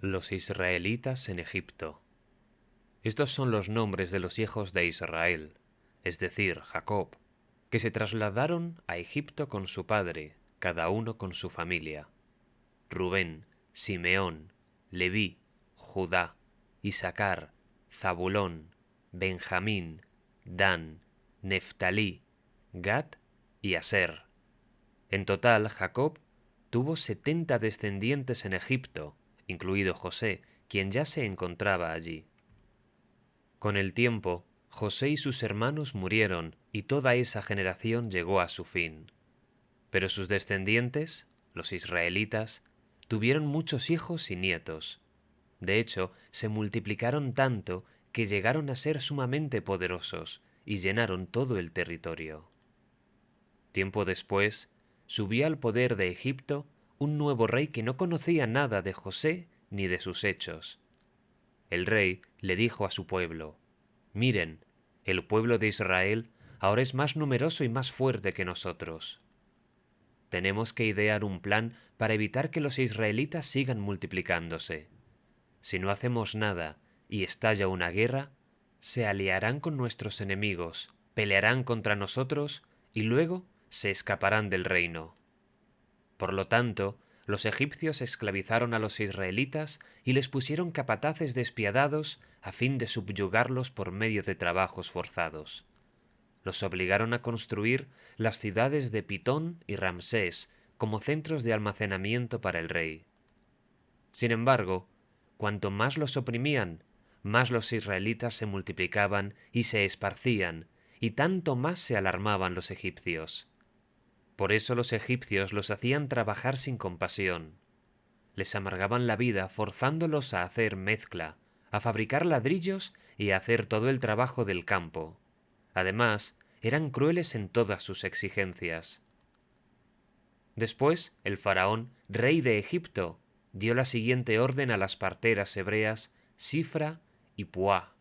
Los israelitas en Egipto. Estos son los nombres de los hijos de Israel, es decir, Jacob, que se trasladaron a Egipto con su padre, cada uno con su familia: Rubén, Simeón, Leví, Judá, Isacar, Zabulón, Benjamín, Dan, Neftalí, Gad y Aser. En total, Jacob tuvo 70 descendientes en Egipto, incluido José, quien ya se encontraba allí. Con el tiempo, José y sus hermanos murieron y toda esa generación llegó a su fin. Pero sus descendientes, los israelitas, tuvieron muchos hijos y nietos. De hecho, se multiplicaron tanto que llegaron a ser sumamente poderosos y llenaron todo el territorio. Tiempo después, subía al poder de Egipto un nuevo rey que no conocía nada de José ni de sus hechos. El rey le dijo a su pueblo: «Miren, el pueblo de Israel ahora es más numeroso y más fuerte que nosotros. Tenemos que idear un plan para evitar que los israelitas sigan multiplicándose. Si no hacemos nada y estalla una guerra, se aliarán con nuestros enemigos, pelearán contra nosotros y luego se escaparán del reino». Por lo tanto, los egipcios esclavizaron a los israelitas y les pusieron capataces despiadados a fin de subyugarlos por medio de trabajos forzados. Los obligaron a construir las ciudades de Pitón y Ramsés como centros de almacenamiento para el rey. Sin embargo, cuanto más los oprimían, más los israelitas se multiplicaban y se esparcían, y tanto más se alarmaban los egipcios. Por eso los egipcios los hacían trabajar sin compasión. Les amargaban la vida forzándolos a hacer mezcla, a fabricar ladrillos y a hacer todo el trabajo del campo. Además, eran crueles en todas sus exigencias. Después, el faraón, rey de Egipto, dio la siguiente orden a las parteras hebreas Sifra y Puá: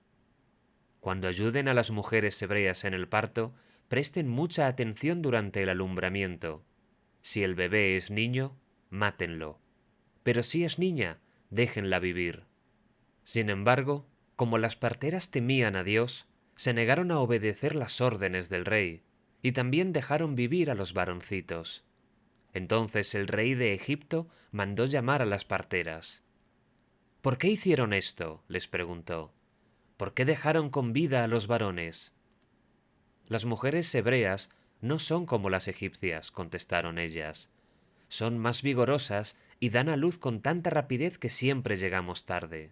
cuando ayuden a las mujeres hebreas en el parto, presten mucha atención durante el alumbramiento. Si el bebé es niño, mátenlo. Pero si es niña, déjenla vivir. Sin embargo, como las parteras temían a Dios, se negaron a obedecer las órdenes del rey, y también dejaron vivir a los varoncitos. Entonces el rey de Egipto mandó llamar a las parteras. «¿Por qué hicieron esto?», les preguntó. «¿Por qué dejaron con vida a los varones?». «Las mujeres hebreas no son como las egipcias», contestaron ellas. «Son más vigorosas y dan a luz con tanta rapidez que siempre llegamos tarde».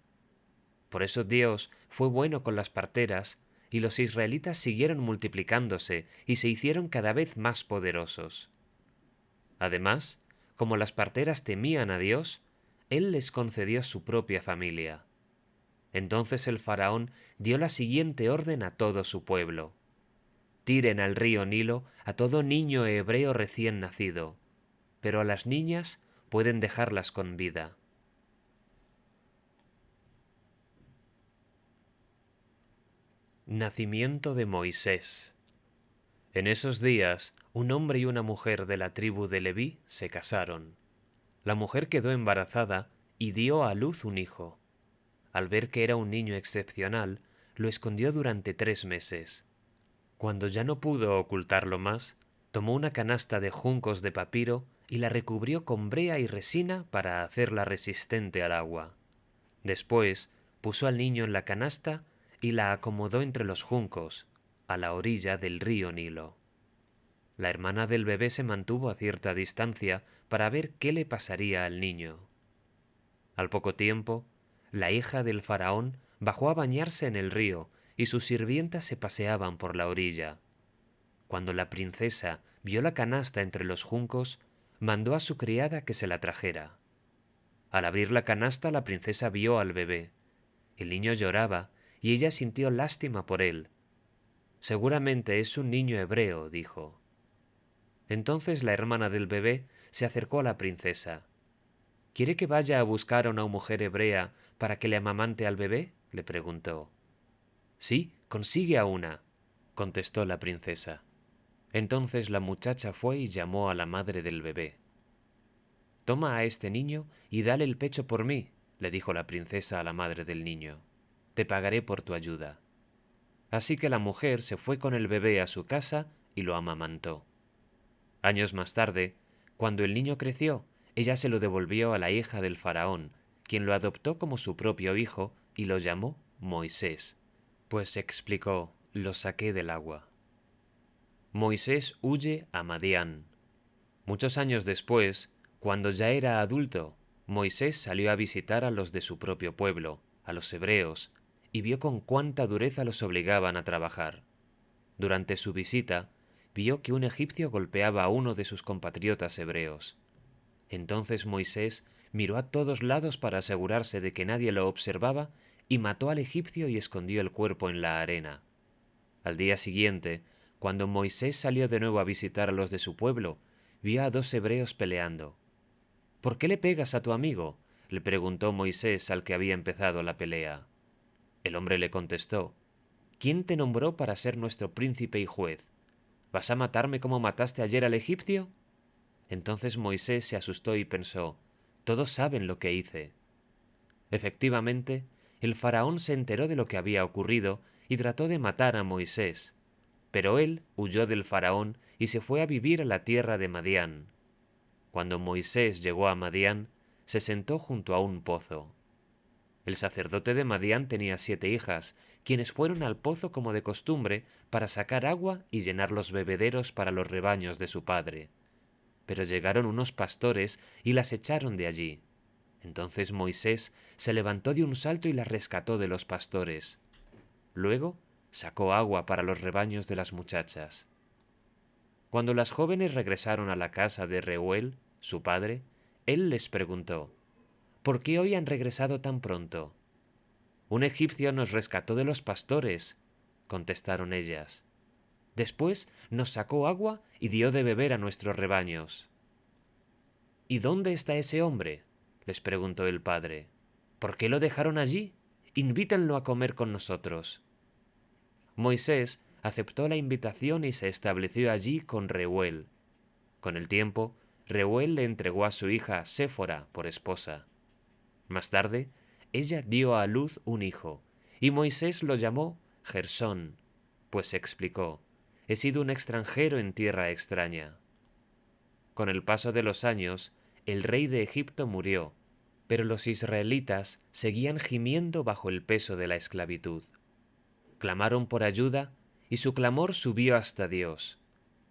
Por eso Dios fue bueno con las parteras, y los israelitas siguieron multiplicándose y se hicieron cada vez más poderosos. Además, como las parteras temían a Dios, Él les concedió su propia familia. Entonces el faraón dio la siguiente orden a todo su pueblo: «Tiren al río Nilo a todo niño hebreo recién nacido, pero a las niñas pueden dejarlas con vida». Nacimiento de Moisés. En esos días, un hombre y una mujer de la tribu de Leví se casaron. La mujer quedó embarazada y dio a luz un hijo. Al ver que era un niño excepcional, lo escondió durante 3 meses. Cuando ya no pudo ocultarlo más, tomó una canasta de juncos de papiro y la recubrió con brea y resina para hacerla resistente al agua. Después, puso al niño en la canasta y la acomodó entre los juncos, a la orilla del río Nilo. La hermana del bebé se mantuvo a cierta distancia para ver qué le pasaría al niño. Al poco tiempo, la hija del faraón bajó a bañarse en el río y sus sirvientas se paseaban por la orilla. Cuando la princesa vio la canasta entre los juncos, mandó a su criada que se la trajera. Al abrir la canasta, la princesa vio al bebé. El niño lloraba y ella sintió lástima por él. «Seguramente es un niño hebreo», dijo. Entonces la hermana del bebé se acercó a la princesa. «¿Quiere que vaya a buscar a una mujer hebrea para que le amamante al bebé?», le preguntó. «Sí, consigue a una», contestó la princesa. Entonces la muchacha fue y llamó a la madre del bebé. «Toma a este niño y dale el pecho por mí», le dijo la princesa a la madre del niño. Te pagaré por tu ayuda. Así que la mujer se fue con el bebé a su casa y lo amamantó. Años más tarde, cuando el niño creció, ella se lo devolvió a la hija del faraón, quien lo adoptó como su propio hijo y lo llamó Moisés, pues explicó, lo saqué del agua. Moisés huye a Madián. Muchos años después, cuando ya era adulto, Moisés salió a visitar a los de su propio pueblo, a los hebreos, y vio con cuánta dureza los obligaban a trabajar. Durante su visita, vio que un egipcio golpeaba a uno de sus compatriotas hebreos. Entonces Moisés miró a todos lados para asegurarse de que nadie lo observaba y mató al egipcio y escondió el cuerpo en la arena. Al día siguiente, cuando Moisés salió de nuevo a visitar a los de su pueblo, vio a dos hebreos peleando. ¿Por qué le pegas a tu amigo?, le preguntó Moisés al que había empezado la pelea. El hombre le contestó, ¿quién te nombró para ser nuestro príncipe y juez? ¿Vas a matarme como mataste ayer al egipcio? Entonces Moisés se asustó y pensó, todos saben lo que hice. Efectivamente, el faraón se enteró de lo que había ocurrido y trató de matar a Moisés, pero él huyó del faraón y se fue a vivir a la tierra de Madián. Cuando Moisés llegó a Madián, se sentó junto a un pozo. El sacerdote de Madián tenía 7 hijas, quienes fueron al pozo como de costumbre para sacar agua y llenar los bebederos para los rebaños de su padre. Pero llegaron unos pastores y las echaron de allí. Entonces Moisés se levantó de un salto y las rescató de los pastores. Luego sacó agua para los rebaños de las muchachas. Cuando las jóvenes regresaron a la casa de Reuel, su padre, él les preguntó, ¿por qué hoy han regresado tan pronto? Un egipcio nos rescató de los pastores, contestaron ellas. Después nos sacó agua y dio de beber a nuestros rebaños. ¿Y dónde está ese hombre?, les preguntó el padre. ¿Por qué lo dejaron allí? Invítenlo a comer con nosotros. Moisés aceptó la invitación y se estableció allí con Reuel. Con el tiempo, Reuel le entregó a su hija Séfora por esposa. Más tarde, ella dio a luz un hijo, y Moisés lo llamó Gersón, pues explicó, he sido un extranjero en tierra extraña. Con el paso de los años, el rey de Egipto murió, pero los israelitas seguían gimiendo bajo el peso de la esclavitud. Clamaron por ayuda, y su clamor subió hasta Dios,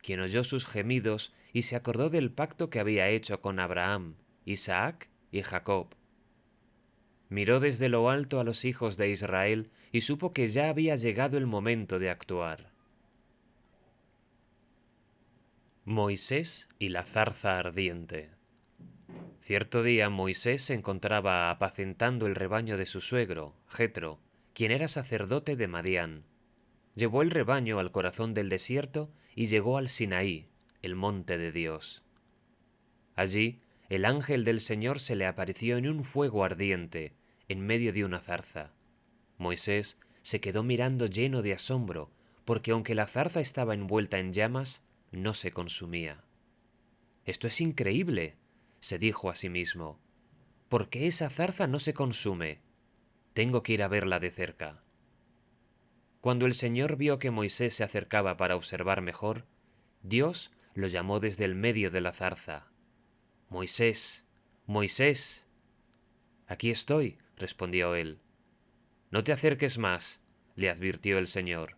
quien oyó sus gemidos y se acordó del pacto que había hecho con Abraham, Isaac y Jacob. Miró desde lo alto a los hijos de Israel y supo que ya había llegado el momento de actuar. Moisés y la zarza ardiente. Cierto día Moisés se encontraba apacentando el rebaño de su suegro, Jetro, quien era sacerdote de Madián. Llevó el rebaño al corazón del desierto y llegó al Sinaí, el monte de Dios. Allí, el ángel del Señor se le apareció en un fuego ardiente, en medio de una zarza. Moisés se quedó mirando lleno de asombro, porque aunque la zarza estaba envuelta en llamas, no se consumía. «Esto es increíble», se dijo a sí mismo. «¿Por qué esa zarza no se consume? Tengo que ir a verla de cerca». Cuando el Señor vio que Moisés se acercaba para observar mejor, Dios lo llamó desde el medio de la zarza. «Moisés, Moisés». «Aquí estoy», respondió él. «No te acerques más», le advirtió el Señor.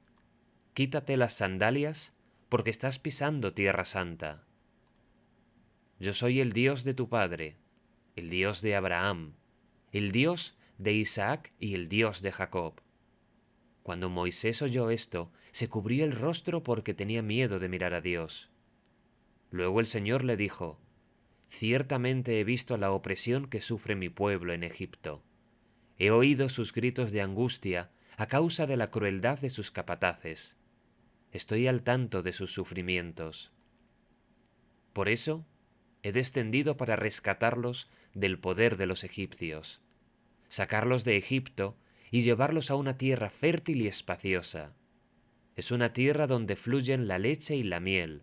«Quítate las sandalias, porque estás pisando tierra santa. Yo soy el Dios de tu padre, el Dios de Abraham, el Dios de Isaac y el Dios de Jacob». Cuando Moisés oyó esto, se cubrió el rostro porque tenía miedo de mirar a Dios. Luego el Señor le dijo, «Ciertamente he visto la opresión que sufre mi pueblo en Egipto. He oído sus gritos de angustia a causa de la crueldad de sus capataces. Estoy al tanto de sus sufrimientos. Por eso he descendido para rescatarlos del poder de los egipcios, sacarlos de Egipto y llevarlos a una tierra fértil y espaciosa. Es una tierra donde fluyen la leche y la miel,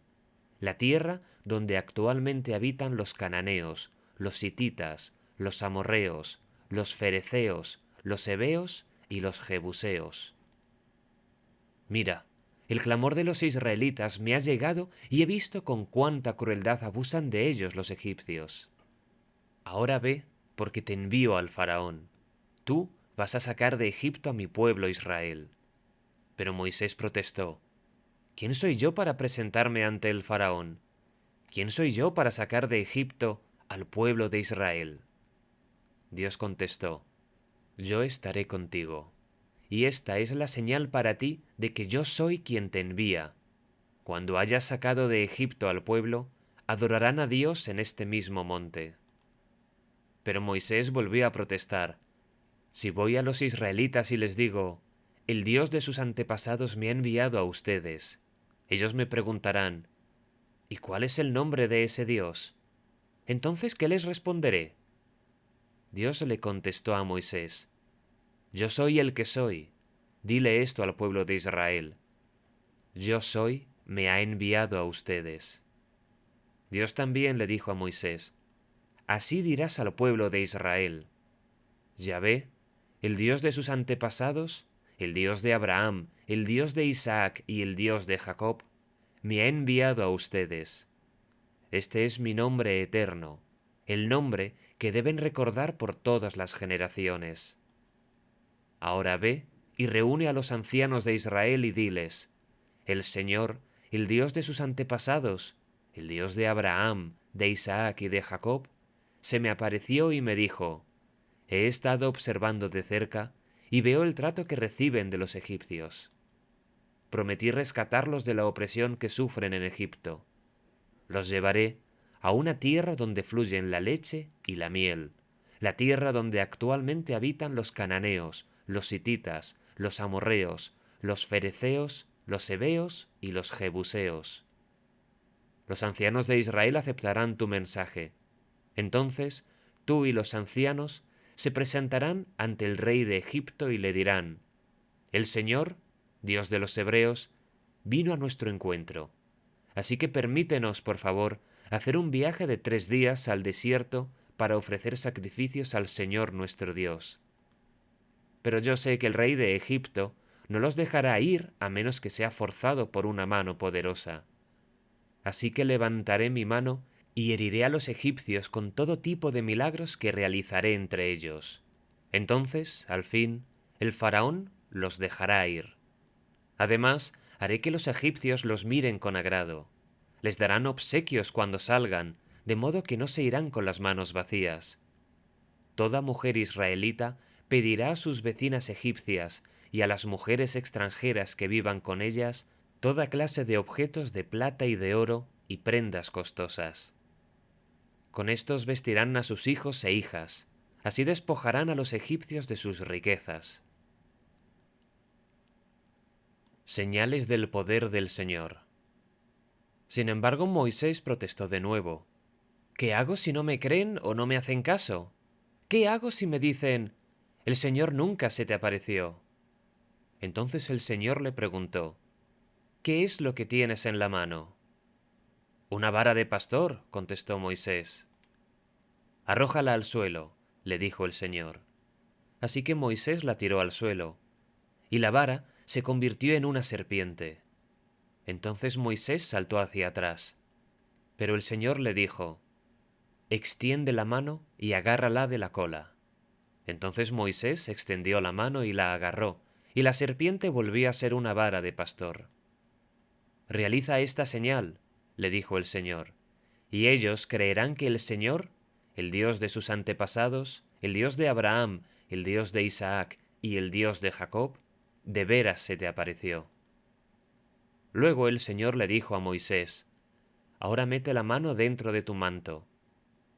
la tierra donde actualmente habitan los cananeos, los hititas, los amorreos, los fereceos, los heveos y los jebuseos. Mira, el clamor de los israelitas me ha llegado y he visto con cuánta crueldad abusan de ellos los egipcios. Ahora ve, porque te envío al faraón. Tú vas a sacar de Egipto a mi pueblo Israel. Pero Moisés protestó: ¿Quién soy yo para presentarme ante el faraón? ¿Quién soy yo para sacar de Egipto al pueblo de Israel? Dios contestó: Yo estaré contigo, y esta es la señal para ti de que yo soy quien te envía. Cuando hayas sacado de Egipto al pueblo, adorarán a Dios en este mismo monte. Pero Moisés volvió a protestar: Si voy a los israelitas y les digo, el Dios de sus antepasados me ha enviado a ustedes, ellos me preguntarán, ¿y cuál es el nombre de ese Dios? Entonces, ¿qué les responderé? Dios le contestó a Moisés: Yo soy el que soy. Dile esto al pueblo de Israel: Yo soy, me ha enviado a ustedes. Dios también le dijo a Moisés: Así dirás al pueblo de Israel: Yahvé, el Dios de sus antepasados, el Dios de Abraham, el Dios de Isaac y el Dios de Jacob, me ha enviado a ustedes. Este es mi nombre eterno, el nombre que deben recordar por todas las generaciones. Ahora ve y reúne a los ancianos de Israel y diles: El Señor, el Dios de sus antepasados, el Dios de Abraham, de Isaac y de Jacob, se me apareció y me dijo: He estado observando de cerca y veo el trato que reciben de los egipcios. Prometí rescatarlos de la opresión que sufren en Egipto. Los llevaré a una tierra donde fluyen la leche y la miel, la tierra donde actualmente habitan los cananeos, los hititas, los amorreos, los fereceos, los heveos y los jebuseos. Los ancianos de Israel aceptarán tu mensaje. Entonces tú y los ancianos se presentarán ante el rey de Egipto y le dirán: El Señor, Dios de los hebreos, vino a nuestro encuentro. Así que permítenos, por favor, hacer un viaje de 3 días al desierto para ofrecer sacrificios al Señor nuestro Dios. Pero yo sé que el rey de Egipto no los dejará ir a menos que sea forzado por una mano poderosa. Así que levantaré mi mano y heriré a los egipcios con todo tipo de milagros que realizaré entre ellos. Entonces, al fin, el faraón los dejará ir. Además, haré que los egipcios los miren con agrado. Les darán obsequios cuando salgan, de modo que no se irán con las manos vacías. Toda mujer israelita pedirá a sus vecinas egipcias y a las mujeres extranjeras que vivan con ellas toda clase de objetos de plata y de oro y prendas costosas. Con estos vestirán a sus hijos e hijas, así despojarán a los egipcios de sus riquezas. Señales del poder del Señor. Sin embargo, Moisés protestó de nuevo: ¿Qué hago si no me creen o no me hacen caso? ¿Qué hago si me dicen: el Señor nunca se te apareció? Entonces el Señor le preguntó: ¿Qué es lo que tienes en la mano? Una vara de pastor, contestó Moisés. Arrójala al suelo, le dijo el Señor. Así que Moisés la tiró al suelo, y la vara se convirtió en una serpiente. Entonces Moisés saltó hacia atrás. Pero el Señor le dijo: Extiende la mano y agárrala de la cola. Entonces Moisés extendió la mano y la agarró, y la serpiente volvió a ser una vara de pastor. Realiza esta señal, le dijo el Señor, y ellos creerán que el Señor, el Dios de sus antepasados, el Dios de Abraham, el Dios de Isaac y el Dios de Jacob, de veras se te apareció. Luego el Señor le dijo a Moisés: Ahora mete la mano dentro de tu manto.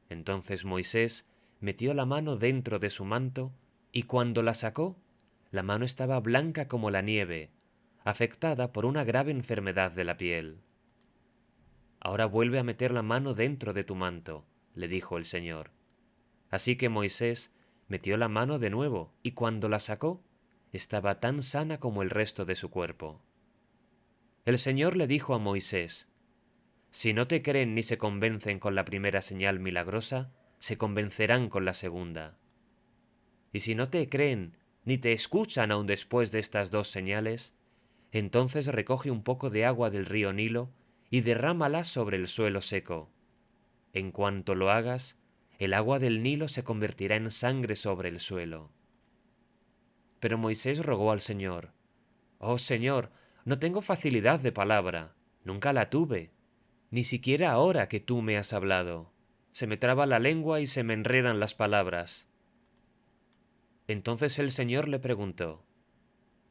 Entonces Moisés metió la mano dentro de su manto, y cuando la sacó, la mano estaba blanca como la nieve, afectada por una grave enfermedad de la piel. Ahora vuelve a meter la mano dentro de tu manto, le dijo el Señor. Así que Moisés metió la mano de nuevo, y cuando la sacó, estaba tan sana como el resto de su cuerpo. El Señor le dijo a Moisés: Si no te creen ni se convencen con la primera señal milagrosa, se convencerán con la segunda. Y si no te creen ni te escuchan aun después de estas dos señales, entonces recoge un poco de agua del río Nilo y derrámala sobre el suelo seco. En cuanto lo hagas, el agua del Nilo se convertirá en sangre sobre el suelo. Pero Moisés rogó al Señor: Oh Señor, no tengo facilidad de palabra, nunca la tuve, ni siquiera ahora que tú me has hablado. Se me traba la lengua y se me enredan las palabras. Entonces el Señor le preguntó: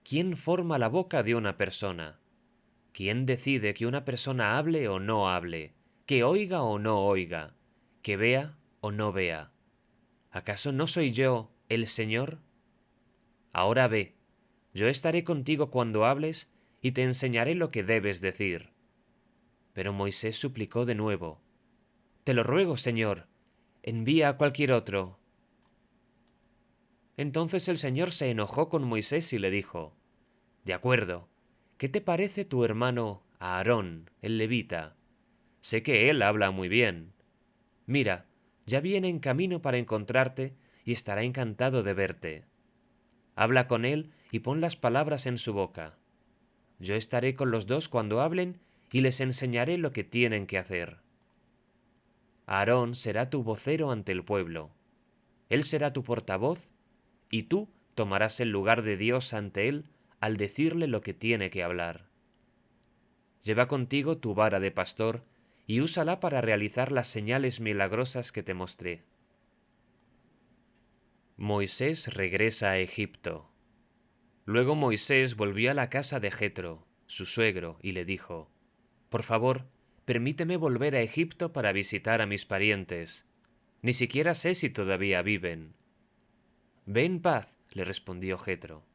¿Quién forma la boca de una persona? ¿Quién decide que una persona hable o no hable, que oiga o no oiga, que vea o no vea? ¿Acaso no soy yo el Señor? Ahora ve, yo estaré contigo cuando hables y te enseñaré lo que debes decir. Pero Moisés suplicó de nuevo: Te lo ruego, Señor, envía a cualquier otro. Entonces el Señor se enojó con Moisés y le dijo: De acuerdo, ¿qué te parece tu hermano Aarón, el levita? Sé que él habla muy bien. Mira, ya viene en camino para encontrarte y estará encantado de verte. Habla con él y pon las palabras en su boca. Yo estaré con los dos cuando hablen y les enseñaré lo que tienen que hacer. Aarón será tu vocero ante el pueblo. Él será tu portavoz y tú tomarás el lugar de Dios ante él al decirle lo que tiene que hablar. Lleva contigo tu vara de pastor y úsala para realizar las señales milagrosas que te mostré. Moisés regresa a Egipto. Luego Moisés volvió a la casa de Jetro, su suegro, y le dijo: Por favor, permíteme volver a Egipto para visitar a mis parientes. Ni siquiera sé si todavía viven. Ve en paz, le respondió Jetro.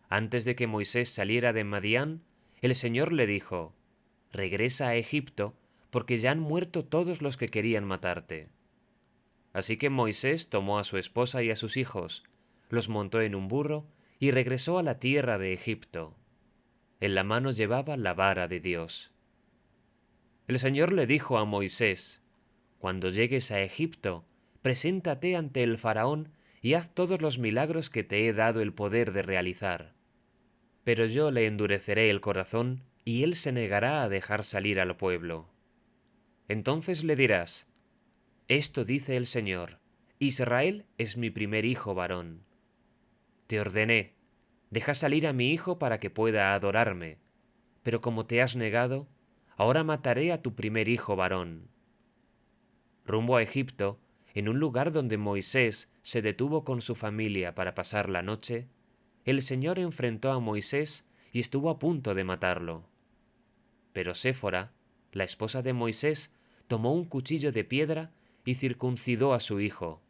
Antes de que Moisés saliera de Madián, el Señor le dijo: Regresa a Egipto, porque ya han muerto todos los que querían matarte. Así que Moisés tomó a su esposa y a sus hijos, los montó en un burro y regresó a la tierra de Egipto. En la mano llevaba la vara de Dios. El Señor le dijo a Moisés: Cuando llegues a Egipto, preséntate ante el faraón y haz todos los milagros que te he dado el poder de realizar. Pero yo le endureceré el corazón y él se negará a dejar salir al pueblo. Entonces le dirás: Esto dice el Señor: Israel es mi primer hijo varón. Te ordené: deja salir a mi hijo para que pueda adorarme, pero como te has negado, ahora mataré a tu primer hijo varón. Rumbo a Egipto, en un lugar donde Moisés se detuvo con su familia para pasar la noche, el Señor enfrentó a Moisés y estuvo a punto de matarlo. Pero Séfora, la esposa de Moisés, tomó un cuchillo de piedra y circuncidó a su hijo.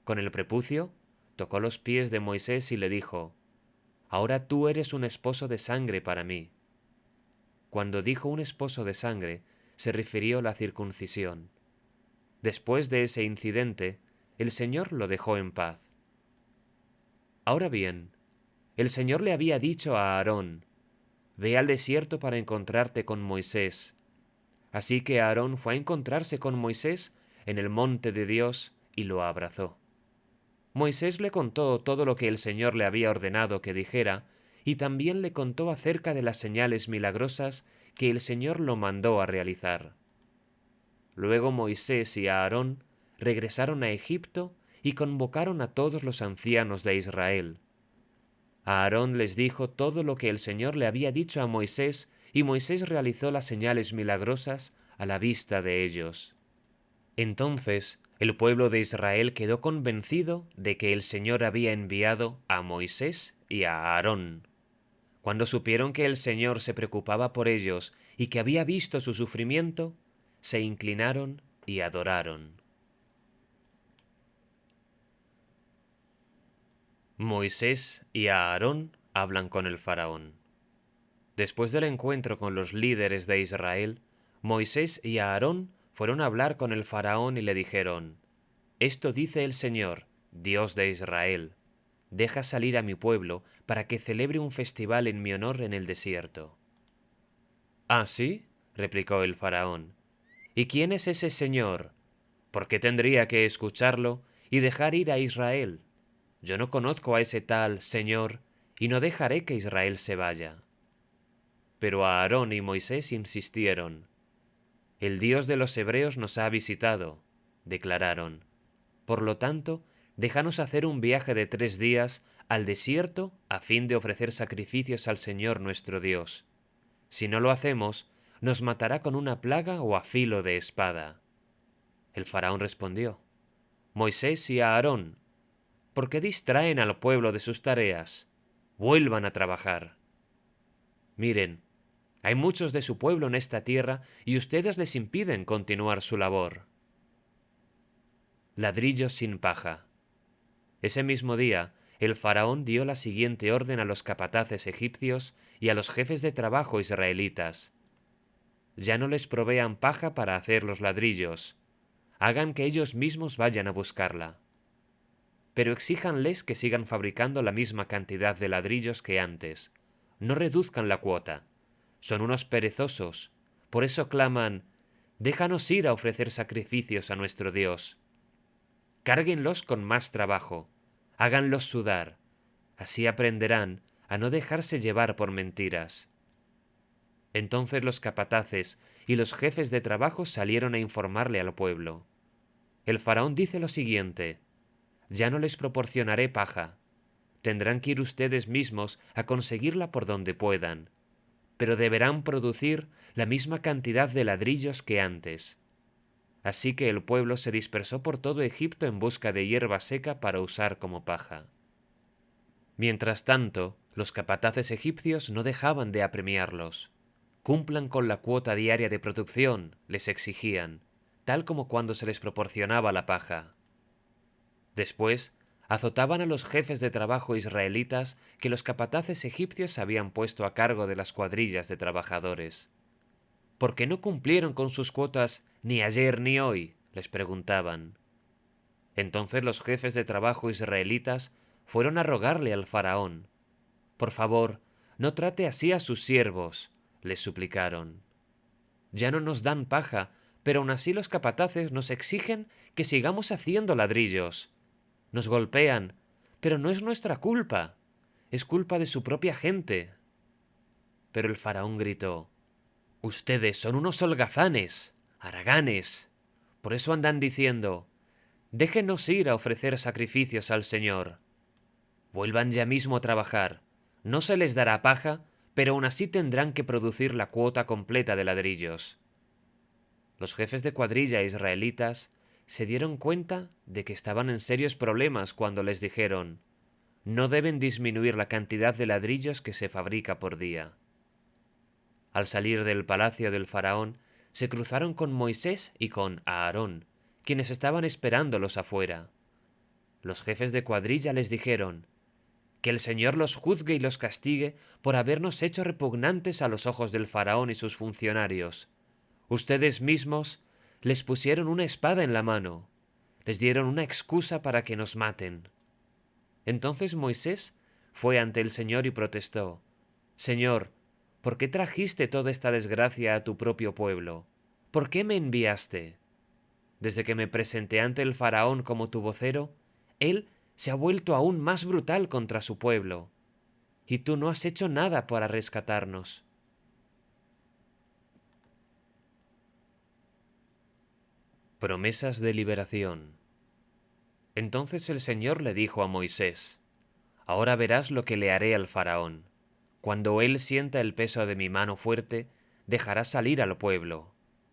Con el prepucio, tocó los pies de Moisés y le dijo: Ahora tú eres un esposo de sangre para mí. Cuando dijo un esposo de sangre, se refirió a la circuncisión. Después de ese incidente, el Señor lo dejó en paz. Ahora bien, el Señor le había dicho a Aarón: Ve al desierto para encontrarte con Moisés. Así que Aarón fue a encontrarse con Moisés en el monte de Dios y lo abrazó. Moisés le contó todo lo que el Señor le había ordenado que dijera, y también le contó acerca de las señales milagrosas que el Señor lo mandó a realizar. Luego Moisés y Aarón regresaron a Egipto y convocaron a todos los ancianos de Israel. Aarón les dijo todo lo que el Señor le había dicho a Moisés, y Moisés realizó las señales milagrosas a la vista de ellos. Entonces el pueblo de Israel quedó convencido de que el Señor había enviado a Moisés y a Aarón. Cuando supieron que el Señor se preocupaba por ellos y que había visto su sufrimiento, se inclinaron y adoraron. Moisés y Aarón hablan con el faraón. Después del encuentro con los líderes de Israel, Moisés y Aarón fueron a hablar con el faraón y le dijeron: Esto dice el Señor, Dios de Israel: Deja salir a mi pueblo para que celebre un festival en mi honor en el desierto. ¿Ah, sí?, replicó el faraón. ¿Y quién es ese Señor? ¿Por qué tendría que escucharlo y dejar ir a Israel? yo no conozco a ese tal Señor, y no dejaré que Israel se vaya. Pero Aarón y Moisés insistieron. El Dios de los hebreos nos ha visitado, declararon. Por lo tanto, déjanos hacer un viaje de 3 días al desierto a fin de ofrecer sacrificios al Señor nuestro Dios. Si no lo hacemos, nos matará con una plaga o a filo de espada. El faraón respondió, Moisés y Aarón, ¿por qué distraen al pueblo de sus tareas? Vuelvan a trabajar. Miren, hay muchos de su pueblo en esta tierra y ustedes les impiden continuar su labor. Ladrillos sin paja. Ese mismo día, el faraón dio la siguiente orden a los capataces egipcios y a los jefes de trabajo israelitas. Ya no les provean paja para hacer los ladrillos. Hagan que ellos mismos vayan a buscarla. Pero exíjanles que sigan fabricando la misma cantidad de ladrillos que antes. No reduzcan la cuota. Son unos perezosos. Por eso claman, déjanos ir a ofrecer sacrificios a nuestro Dios. Cárguenlos con más trabajo. Háganlos sudar. Así aprenderán a no dejarse llevar por mentiras. Entonces los capataces y los jefes de trabajo salieron a informarle al pueblo. El faraón dice lo siguiente, ya no les proporcionaré paja. Tendrán que ir ustedes mismos a conseguirla por donde puedan, pero deberán producir la misma cantidad de ladrillos que antes. Así que el pueblo se dispersó por todo Egipto en busca de hierba seca para usar como paja. Mientras tanto, los capataces egipcios no dejaban de apremiarlos. Cumplan con la cuota diaria de producción, les exigían, tal como cuando se les proporcionaba la paja. Después, azotaban a los jefes de trabajo israelitas que los capataces egipcios habían puesto a cargo de las cuadrillas de trabajadores. ¿Por qué no cumplieron con sus cuotas ni ayer ni hoy?, les preguntaban. Entonces los jefes de trabajo israelitas fueron a rogarle al faraón. Por favor, no trate así a sus siervos, les suplicaron. Ya no nos dan paja, pero aún así los capataces nos exigen que sigamos haciendo ladrillos. Nos golpean, pero no es nuestra culpa, es culpa de su propia gente. Pero el faraón gritó, ustedes son unos holgazanes, haraganes. Por eso andan diciendo, déjenos ir a ofrecer sacrificios al Señor. Vuelvan ya mismo a trabajar. No se les dará paja, pero aún así tendrán que producir la cuota completa de ladrillos. Los jefes de cuadrilla israelitas se dieron cuenta de que estaban en serios problemas cuando les dijeron, no deben disminuir la cantidad de ladrillos que se fabrica por día. Al salir del palacio del faraón, se cruzaron con Moisés y con Aarón, quienes estaban esperándolos afuera. Los jefes de cuadrilla les dijeron, que el Señor los juzgue y los castigue por habernos hecho repugnantes a los ojos del faraón y sus funcionarios. Ustedes mismos les pusieron una espada en la mano, les dieron una excusa para que nos maten. Entonces Moisés fue ante el Señor y protestó, Señor, ¿por qué trajiste toda esta desgracia a tu propio pueblo? ¿Por qué me enviaste? Desde que me presenté ante el faraón como tu vocero, él se ha vuelto aún más brutal contra su pueblo, y tú no has hecho nada para rescatarnos. Promesas de liberación. Entonces el Señor le dijo a Moisés, ahora verás lo que le haré al faraón. Cuando él sienta el peso de mi mano fuerte, dejará salir al pueblo.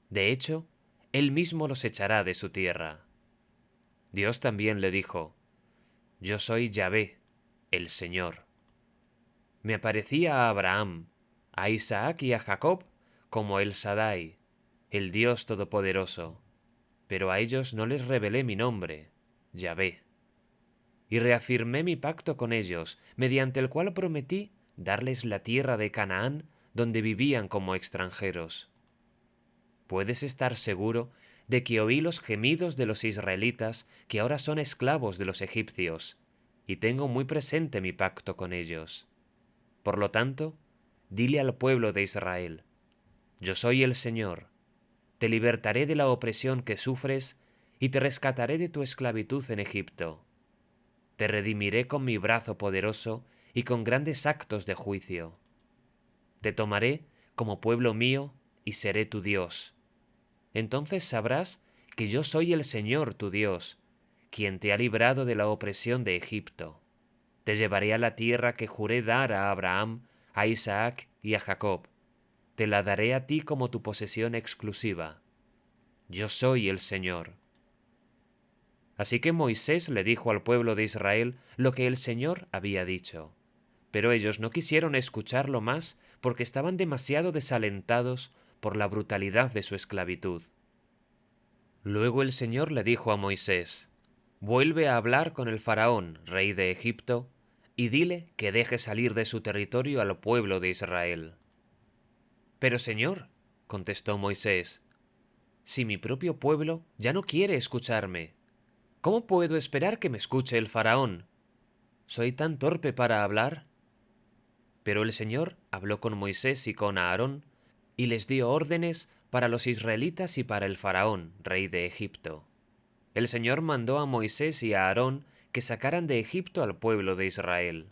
De hecho, él mismo los echará de su tierra. Dios también le dijo, yo soy Yahvé, el Señor. Me aparecí a Abraham, a Isaac y a Jacob como el Sadai, el Dios Todopoderoso, pero a ellos no les revelé mi nombre, Yahvé. Y reafirmé mi pacto con ellos, mediante el cual prometí darles la tierra de Canaán, donde vivían como extranjeros. Puedes estar seguro de que oí los gemidos de los israelitas que ahora son esclavos de los egipcios, y tengo muy presente mi pacto con ellos. Por lo tanto, dile al pueblo de Israel, yo soy el Señor, te libertaré de la opresión que sufres y te rescataré de tu esclavitud en Egipto. Te redimiré con mi brazo poderoso y con grandes actos de juicio. Te tomaré como pueblo mío y seré tu Dios. Entonces sabrás que yo soy el Señor tu Dios, quien te ha librado de la opresión de Egipto. Te llevaré a la tierra que juré dar a Abraham, a Isaac y a Jacob. Te la daré a ti como tu posesión exclusiva. Yo soy el Señor. Así que Moisés le dijo al pueblo de Israel lo que el Señor había dicho. Pero ellos no quisieron escucharlo más porque estaban demasiado desalentados por la brutalidad de su esclavitud. Luego el Señor le dijo a Moisés: «Vuelve a hablar con el faraón, rey de Egipto, y dile que deje salir de su territorio al pueblo de Israel». «Pero Señor», contestó Moisés, «si mi propio pueblo ya no quiere escucharme, ¿cómo puedo esperar que me escuche el faraón? ¿Soy tan torpe para hablar?». Pero el Señor habló con Moisés y con Aarón, y les dio órdenes para los israelitas y para el faraón, rey de Egipto. El Señor mandó a Moisés y a Aarón que sacaran de Egipto al pueblo de Israel.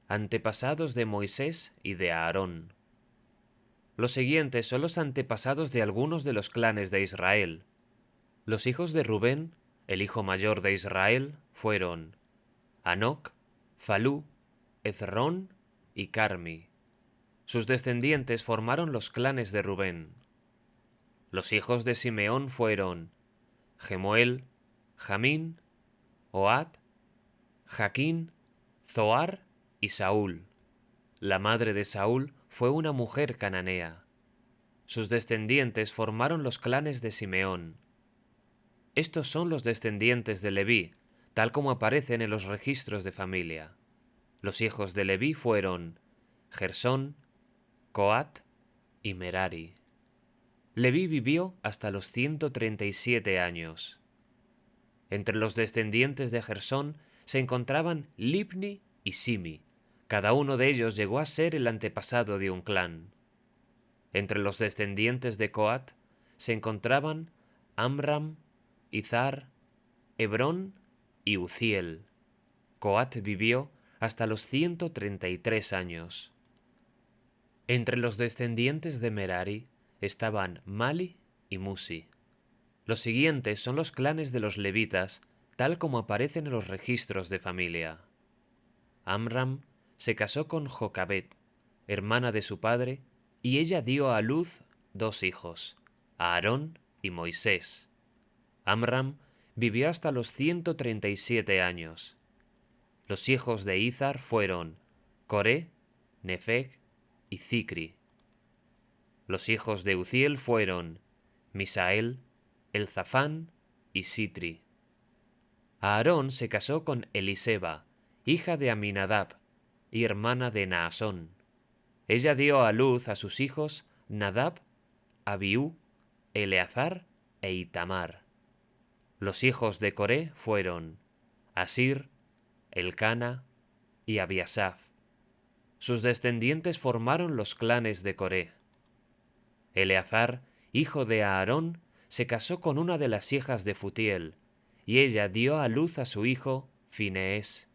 Antepasados de Moisés y de Aarón. Los siguientes son los antepasados de algunos de los clanes de Israel. Los hijos de Rubén, el hijo mayor de Israel, fueron Hanoc, Falú, Hezrón y Carmi. Sus descendientes formaron los clanes de Rubén. Los hijos de Simeón fueron Gemuel, Jamín, Ohad, Jaquín, Zoar y Saúl. La madre de Saúl fue una mujer cananea. Sus descendientes formaron los clanes de Simeón. Estos son los descendientes de Leví, tal como aparecen en los registros de familia. Los hijos de Leví fueron Gersón, Coat y Merari. Leví vivió hasta los 137 años. Entre los descendientes de Gersón se encontraban Libni y Simi. Cada uno de ellos llegó a ser el antepasado de un clan. Entre los descendientes de Coat se encontraban Amram, Izar, Hebrón y Uziel. Coat vivió hasta los 133 años. Entre los descendientes de Merari estaban Mali y Musi. Los siguientes son los clanes de los levitas, tal como aparecen en los registros de familia. Amram se casó con Jocabet, hermana de su padre, y ella dio a luz 2 hijos, Aarón y Moisés. Amram vivió hasta los 137 años. Los hijos de Izar fueron Coré, Nefeg y Zicri. Los hijos de Uziel fueron Misael, Elzafán y Sitri. Aarón se casó con Eliseba, hija de Aminadab y hermana de Naasón. Ella dio a luz a sus hijos Nadab, Abiú, Eleazar e Itamar. Los hijos de Coré fueron Asir, Elcana y Abiasaf. Sus descendientes formaron los clanes de Coré. Eleazar, hijo de Aarón, se casó con una de las hijas de Futiel, y ella dio a luz a su hijo Fineés.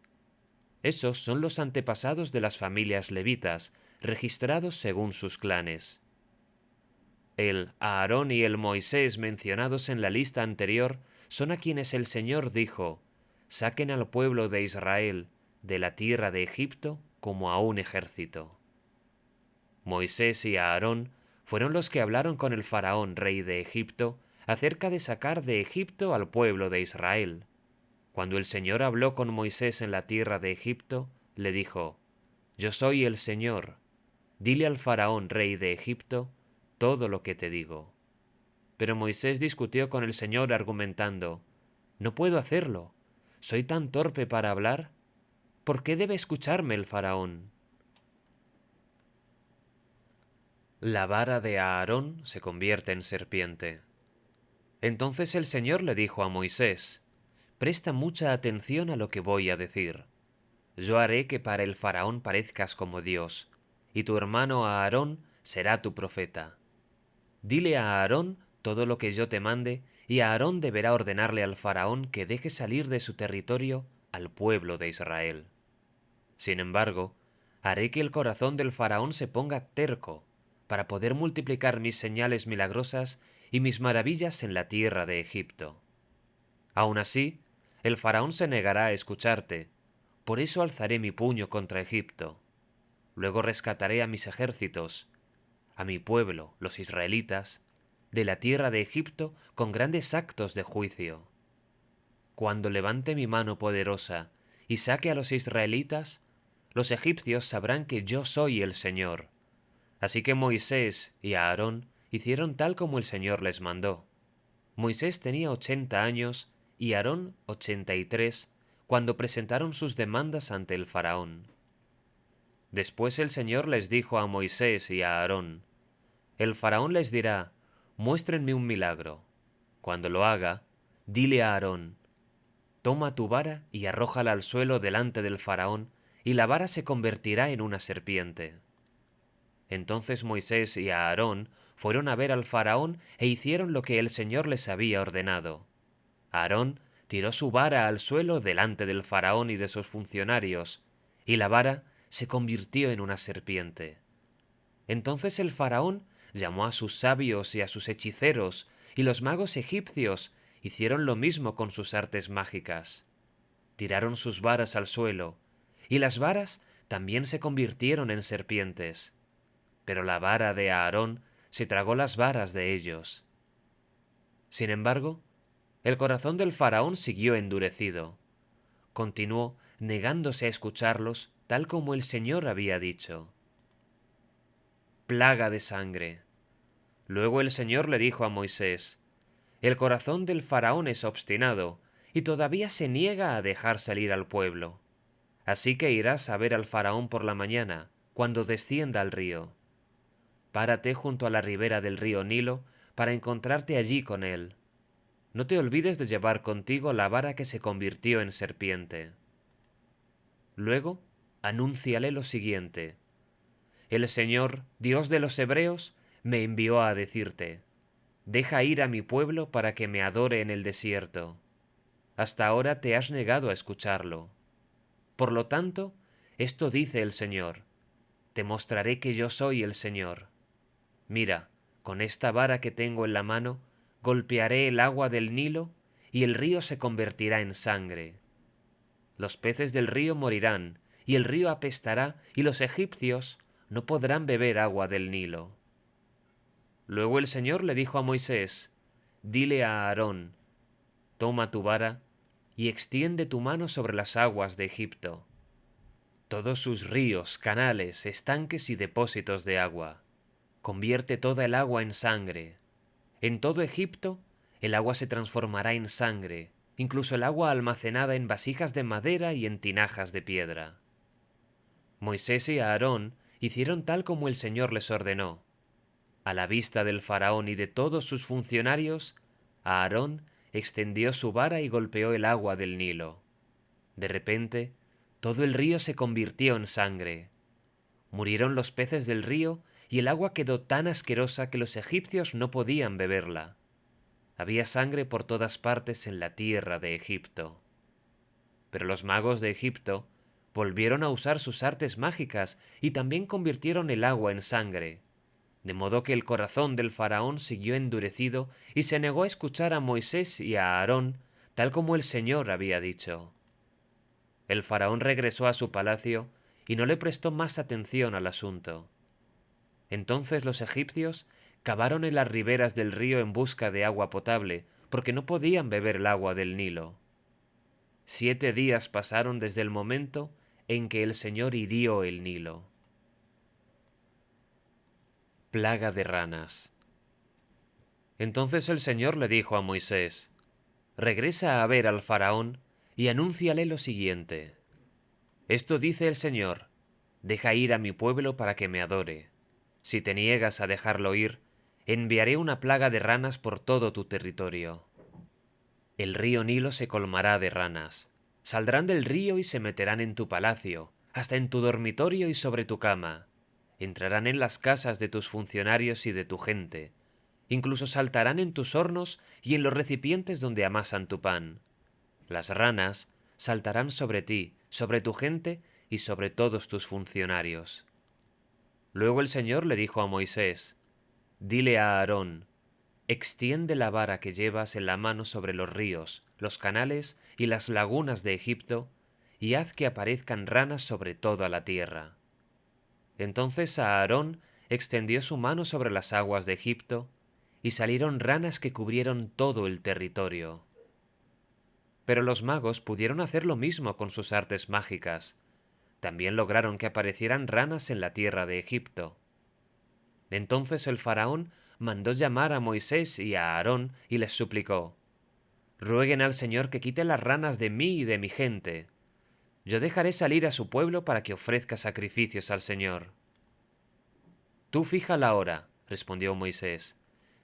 Esos son los antepasados de las familias levitas, registrados según sus clanes. El Aarón y el Moisés mencionados en la lista anterior son a quienes el Señor dijo: «Saquen al pueblo de Israel de la tierra de Egipto como a un ejército». Moisés y Aarón fueron los que hablaron con el faraón, rey de Egipto, acerca de sacar de Egipto al pueblo de Israel. Cuando el Señor habló con Moisés en la tierra de Egipto, le dijo: «Yo soy el Señor. Dile al faraón, rey de Egipto, todo lo que te digo». Pero Moisés discutió con el Señor argumentando: «No puedo hacerlo. ¿Soy tan torpe para hablar? ¿Por qué debe escucharme el faraón?». La vara de Aarón se convierte en serpiente. Entonces el Señor le dijo a Moisés: «Presta mucha atención a lo que voy a decir. Yo haré que para el faraón parezcas como Dios, y tu hermano Aarón será tu profeta. Dile a Aarón todo lo que yo te mande y Aarón deberá ordenarle al faraón que deje salir de su territorio al pueblo de Israel. Sin embargo, haré que el corazón del faraón se ponga terco para poder multiplicar mis señales milagrosas y mis maravillas en la tierra de Egipto. Aun así, el faraón se negará a escucharte, por eso alzaré mi puño contra Egipto. Luego rescataré a mis ejércitos, a mi pueblo, los israelitas, de la tierra de Egipto con grandes actos de juicio. Cuando levante mi mano poderosa y saque a los israelitas, los egipcios sabrán que yo soy el Señor. Así que Moisés y Aarón hicieron tal como el Señor les mandó. Moisés tenía 80 años y Aarón 83 cuando presentaron sus demandas ante el faraón. Después el Señor les dijo a Moisés y a Aarón: el faraón les dirá: muéstrenme un milagro. Cuando lo haga, dile a Aarón: toma tu vara y arrójala al suelo delante del faraón, y la vara se convertirá en una serpiente. Entonces Moisés y Aarón fueron a ver al faraón e hicieron lo que el Señor les había ordenado. Aarón tiró su vara al suelo delante del faraón y de sus funcionarios, y la vara se convirtió en una serpiente. Entonces el faraón llamó a sus sabios y a sus hechiceros, y los magos egipcios hicieron lo mismo con sus artes mágicas. Tiraron sus varas al suelo, y las varas también se convirtieron en serpientes. Pero la vara de Aarón se tragó las varas de ellos. Sin embargo, el corazón del faraón siguió endurecido. Continuó negándose a escucharlos tal como el Señor había dicho. Plaga de sangre. Luego el Señor le dijo a Moisés: el corazón del faraón es obstinado, y todavía se niega a dejar salir al pueblo. Así que irás a ver al faraón por la mañana, cuando descienda al río. Párate junto a la ribera del río Nilo para encontrarte allí con él. No te olvides de llevar contigo la vara que se convirtió en serpiente. Luego, anúnciale lo siguiente: el Señor, Dios de los hebreos, me envió a decirte: deja ir a mi pueblo para que me adore en el desierto. Hasta ahora te has negado a escucharlo. Por lo tanto, esto dice el Señor: te mostraré que yo soy el Señor. Mira, con esta vara que tengo en la mano, golpearé el agua del Nilo, y el río se convertirá en sangre. Los peces del río morirán, y el río apestará, y los egipcios no podrán beber agua del Nilo. Luego el Señor le dijo a Moisés: dile a Aarón: toma tu vara y extiende tu mano sobre las aguas de Egipto, todos sus ríos, canales, estanques y depósitos de agua. Convierte toda el agua en sangre. En todo Egipto, el agua se transformará en sangre, incluso el agua almacenada en vasijas de madera y en tinajas de piedra. Moisés y Aarón hicieron tal como el Señor les ordenó. A la vista del faraón y de todos sus funcionarios, Aarón extendió su vara y golpeó el agua del Nilo. De repente, todo el río se convirtió en sangre. Murieron los peces del río y el agua quedó tan asquerosa que los egipcios no podían beberla. Había sangre por todas partes en la tierra de Egipto. Pero los magos de Egipto volvieron a usar sus artes mágicas y también convirtieron el agua en sangre, de modo que el corazón del faraón siguió endurecido y se negó a escuchar a Moisés y a Aarón, tal como el Señor había dicho. El faraón regresó a su palacio y no le prestó más atención al asunto. Entonces los egipcios cavaron en las riberas del río en busca de agua potable, porque no podían beber el agua del Nilo. 7 días pasaron desde el momento en que el Señor hirió el Nilo. Plaga de ranas. Entonces el Señor le dijo a Moisés: regresa a ver al faraón y anúnciale lo siguiente: esto dice el Señor: deja ir a mi pueblo para que me adore. Si te niegas a dejarlo ir, enviaré una plaga de ranas por todo tu territorio. El río Nilo se colmará de ranas. Saldrán del río y se meterán en tu palacio, hasta en tu dormitorio y sobre tu cama. Entrarán en las casas de tus funcionarios y de tu gente, Incluso saltarán en tus hornos y en los recipientes donde amasan tu pan. Las ranas saltarán sobre ti, sobre tu gente y sobre todos tus funcionarios. Luego el Señor le dijo a Moisés: Dile a Aarón: extiende la vara que llevas en la mano sobre los ríos, los canales y las lagunas de Egipto, y haz que aparezcan ranas sobre toda la tierra. Entonces Aarón extendió su mano sobre las aguas de Egipto, y salieron ranas que cubrieron todo el territorio. Pero los magos pudieron hacer lo mismo con sus artes mágicas. También lograron que aparecieran ranas en la tierra de Egipto. Entonces el faraón mandó llamar a Moisés y a Aarón y les suplicó: rueguen al Señor que quite las ranas de mí y de mi gente. Yo dejaré salir a su pueblo para que ofrezca sacrificios al Señor. Tú fija la hora, respondió Moisés.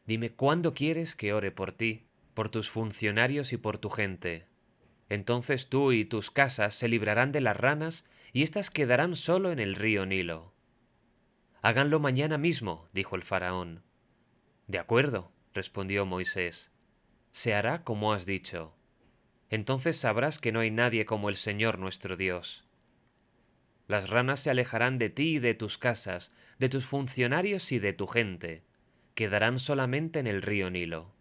Dime cuándo quieres que ore por ti, por tus funcionarios y por tu gente. Entonces tú y tus casas se librarán de las ranas y éstas quedarán solo en el río Nilo. Háganlo mañana mismo, dijo el faraón. De acuerdo, respondió Moisés. Se hará como has dicho. Entonces sabrás que no hay nadie como el Señor nuestro Dios. Las ranas se alejarán de ti y de tus casas, de tus funcionarios y de tu gente. Quedarán solamente en el río Nilo.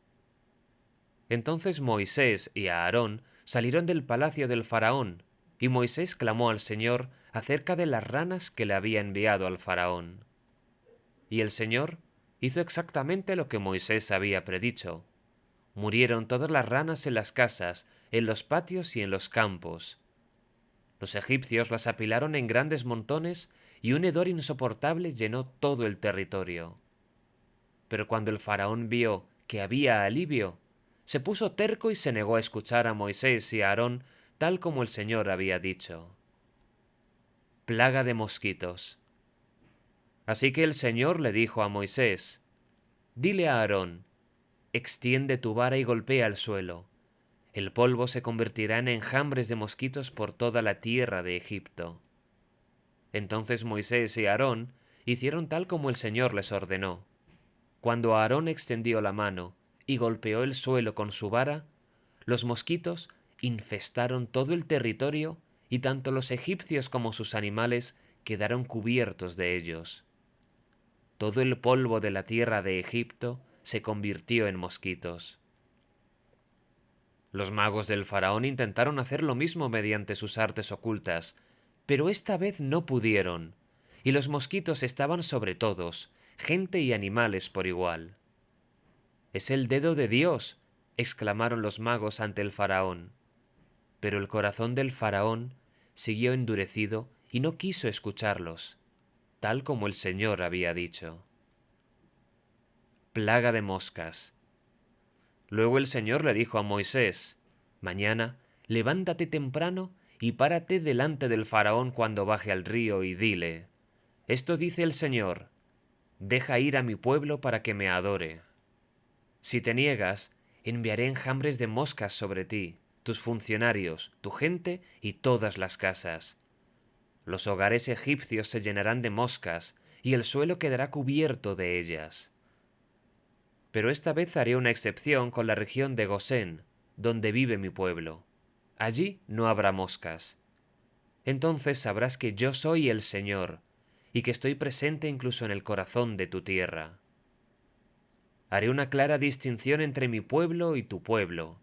Entonces Moisés y Aarón salieron del palacio del faraón, y Moisés clamó al Señor acerca de las ranas que le había enviado al faraón. Y el Señor hizo exactamente lo que Moisés había predicho. Murieron todas las ranas en las casas, en los patios y en los campos. Los egipcios las apilaron en grandes montones y un hedor insoportable llenó todo el territorio. Pero cuando el faraón vio que había alivio, se puso terco y se negó a escuchar a Moisés y a Aarón tal como el Señor había dicho. Plaga de mosquitos. Así que el Señor le dijo a Moisés: dile a Aarón: extiende tu vara y golpea el suelo. El polvo se convertirá en enjambres de mosquitos por toda la tierra de Egipto. Entonces Moisés y Aarón hicieron tal como el Señor les ordenó. Cuando Aarón extendió la mano y golpeó el suelo con su vara, los mosquitos infestaron todo el territorio y tanto los egipcios como sus animales quedaron cubiertos de ellos. Todo el polvo de la tierra de Egipto se convirtió en mosquitos. Los magos del faraón intentaron hacer lo mismo mediante sus artes ocultas, pero esta vez no pudieron, y los mosquitos estaban sobre todos, gente y animales por igual. «¡Es el dedo de Dios!», exclamaron los magos ante el faraón. Pero el corazón del faraón siguió endurecido y no quiso escucharlos, tal como el Señor había dicho. Plaga de moscas. Luego el Señor le dijo a Moisés: mañana levántate temprano y párate delante del faraón cuando baje al río y dile: esto dice el Señor, deja ir a mi pueblo para que me adore. Si te niegas, enviaré enjambres de moscas sobre ti, tus funcionarios, tu gente y todas las casas. Los hogares egipcios se llenarán de moscas y el suelo quedará cubierto de ellas. Pero esta vez haré una excepción con la región de Gosén, donde vive mi pueblo. Allí no habrá moscas. Entonces sabrás que yo soy el Señor, y que estoy presente incluso en el corazón de tu tierra. Haré una clara distinción entre mi pueblo y tu pueblo.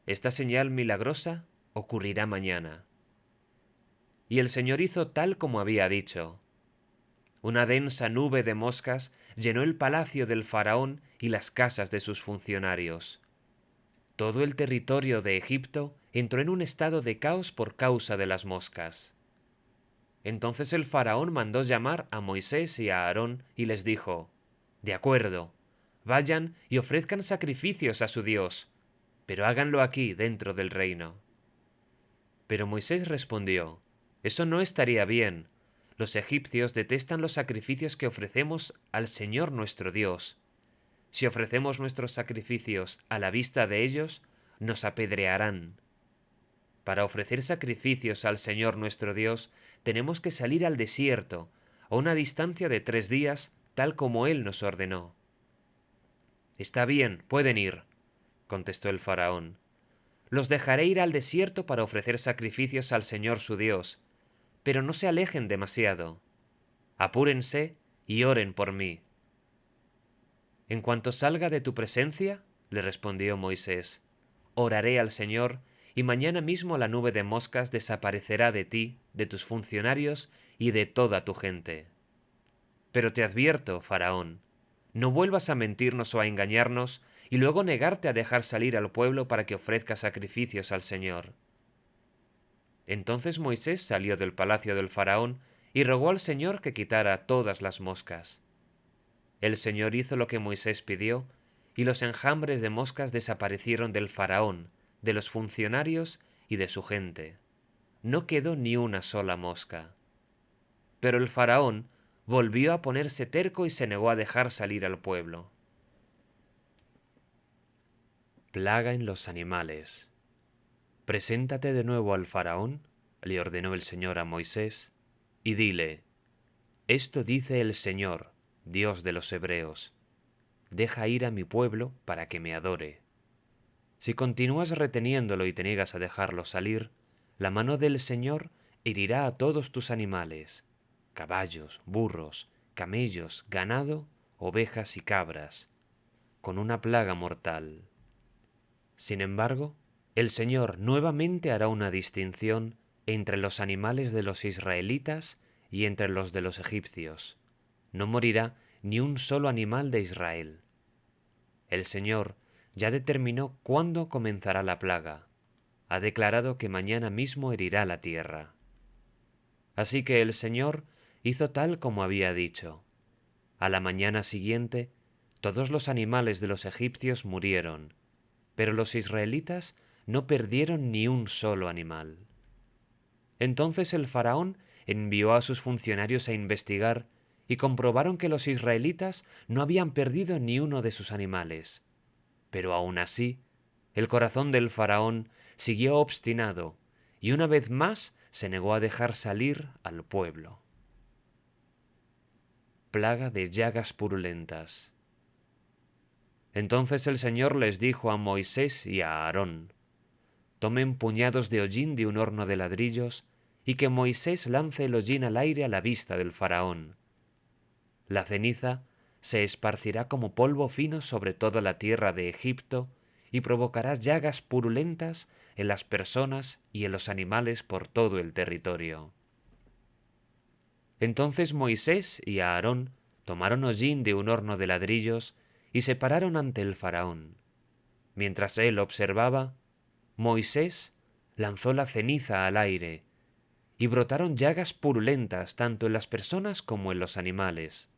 Esta señal milagrosa ocurrirá mañana. Y el Señor hizo tal como había dicho. Una densa nube de moscas llenó el palacio del faraón y las casas de sus funcionarios. Todo el territorio de Egipto entró en un estado de caos por causa de las moscas. Entonces el faraón mandó llamar a Moisés y a Aarón y les dijo: de acuerdo, vayan y ofrezcan sacrificios a su Dios, pero háganlo aquí dentro del reino. Pero Moisés respondió: eso no estaría bien. Los egipcios detestan los sacrificios que ofrecemos al Señor nuestro Dios. Si ofrecemos nuestros sacrificios a la vista de ellos, nos apedrearán. Para ofrecer sacrificios al Señor nuestro Dios, tenemos que salir al desierto, a una distancia de 3 días, tal como Él nos ordenó. Está bien, pueden ir, contestó el faraón. Los dejaré ir al desierto para ofrecer sacrificios al Señor su Dios, pero no se alejen demasiado. Apúrense y oren por mí. En cuanto salga de tu presencia, le respondió Moisés, oraré al Señor, y mañana mismo la nube de moscas desaparecerá de ti, de tus funcionarios y de toda tu gente. Pero te advierto, Faraón, no vuelvas a mentirnos o a engañarnos y luego negarte a dejar salir al pueblo para que ofrezca sacrificios al Señor. Entonces Moisés salió del palacio del Faraón y rogó al Señor que quitara todas las moscas. El Señor hizo lo que Moisés pidió, y los enjambres de moscas desaparecieron del Faraón, de los funcionarios y de su gente. No quedó ni una sola mosca. Pero el Faraón volvió a ponerse terco y se negó a dejar salir al pueblo. Plaga en los animales. Preséntate de nuevo al Faraón, le ordenó el Señor a Moisés, y dile, esto dice el Señor, Dios de los hebreos, deja ir a mi pueblo para que me adore. Si continúas reteniéndolo y te niegas a dejarlo salir, la mano del Señor herirá a todos tus animales, caballos, burros, camellos, ganado, ovejas y cabras, con una plaga mortal. Sin embargo, el Señor nuevamente hará una distinción entre los animales de los israelitas y entre los de los egipcios. No morirá ni un solo animal de Israel. El Señor ya determinó cuándo comenzará la plaga. Ha declarado que mañana mismo herirá la tierra. Así que el Señor hizo tal como había dicho. A la mañana siguiente, todos los animales de los egipcios murieron, pero los israelitas no perdieron ni un solo animal. Entonces el faraón envió a sus funcionarios a investigar y comprobaron que los israelitas no habían perdido ni uno de sus animales. Pero aún así, el corazón del faraón siguió obstinado y una vez más se negó a dejar salir al pueblo. Plaga de llagas purulentas. Entonces el Señor les dijo a Moisés y a Aarón, tomen puñados de hollín de un horno de ladrillos y que Moisés lance el hollín al aire a la vista del faraón. La ceniza se esparcirá como polvo fino sobre toda la tierra de Egipto y provocará llagas purulentas en las personas y en los animales por todo el territorio. Entonces Moisés y Aarón tomaron hollín de un horno de ladrillos y se pararon ante el faraón. Mientras él observaba, Moisés lanzó la ceniza al aire y brotaron llagas purulentas tanto en las personas como en los animales.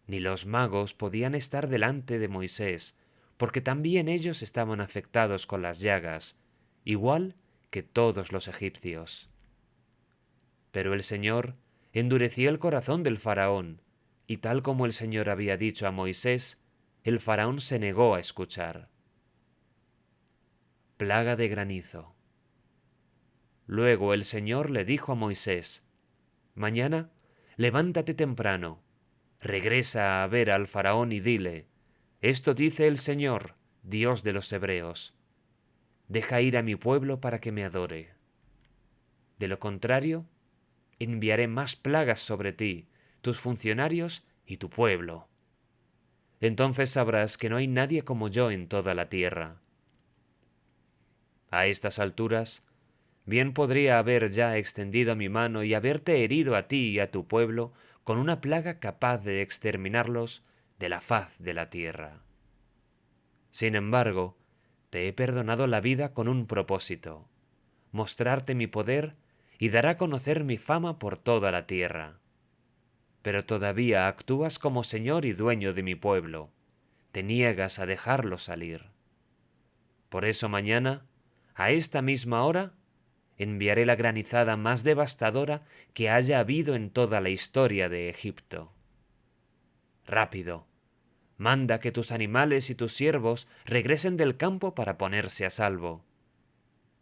Ni los magos podían estar delante de Moisés, porque también ellos estaban afectados con las llagas, igual que todos los egipcios. Pero el Señor endureció el corazón del faraón, y tal como el Señor había dicho a Moisés, el faraón se negó a escuchar. Plaga de granizo. Luego el Señor le dijo a Moisés, mañana levántate temprano, regresa a ver al faraón y dile, esto dice el Señor, Dios de los hebreos, deja ir a mi pueblo para que me adore. De lo contrario, enviaré más plagas sobre ti, tus funcionarios y tu pueblo. Entonces sabrás que no hay nadie como yo en toda la tierra. A estas alturas, bien podría haber ya extendido mi mano y haberte herido a ti y a tu pueblo con una plaga capaz de exterminarlos de la faz de la tierra. Sin embargo, te he perdonado la vida con un propósito, mostrarte mi poder y dar a conocer mi fama por toda la tierra. Pero todavía actúas como señor y dueño de mi pueblo, te niegas a dejarlo salir. Por eso mañana, a esta misma hora, enviaré la granizada más devastadora que haya habido en toda la historia de Egipto. Rápido, manda que tus animales y tus siervos regresen del campo para ponerse a salvo.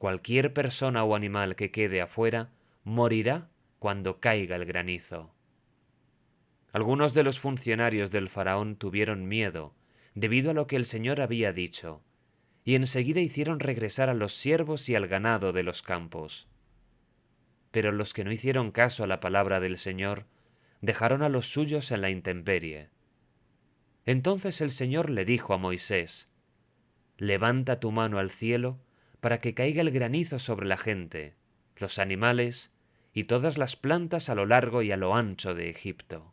Cualquier persona o animal que quede afuera morirá cuando caiga el granizo. Algunos de los funcionarios del faraón tuvieron miedo, debido a lo que el Señor había dicho, y enseguida hicieron regresar a los siervos y al ganado de los campos. Pero los que no hicieron caso a la palabra del Señor, dejaron a los suyos en la intemperie. Entonces el Señor le dijo a Moisés: Levanta tu mano al cielo para que caiga el granizo sobre la gente, los animales y todas las plantas a lo largo y a lo ancho de Egipto.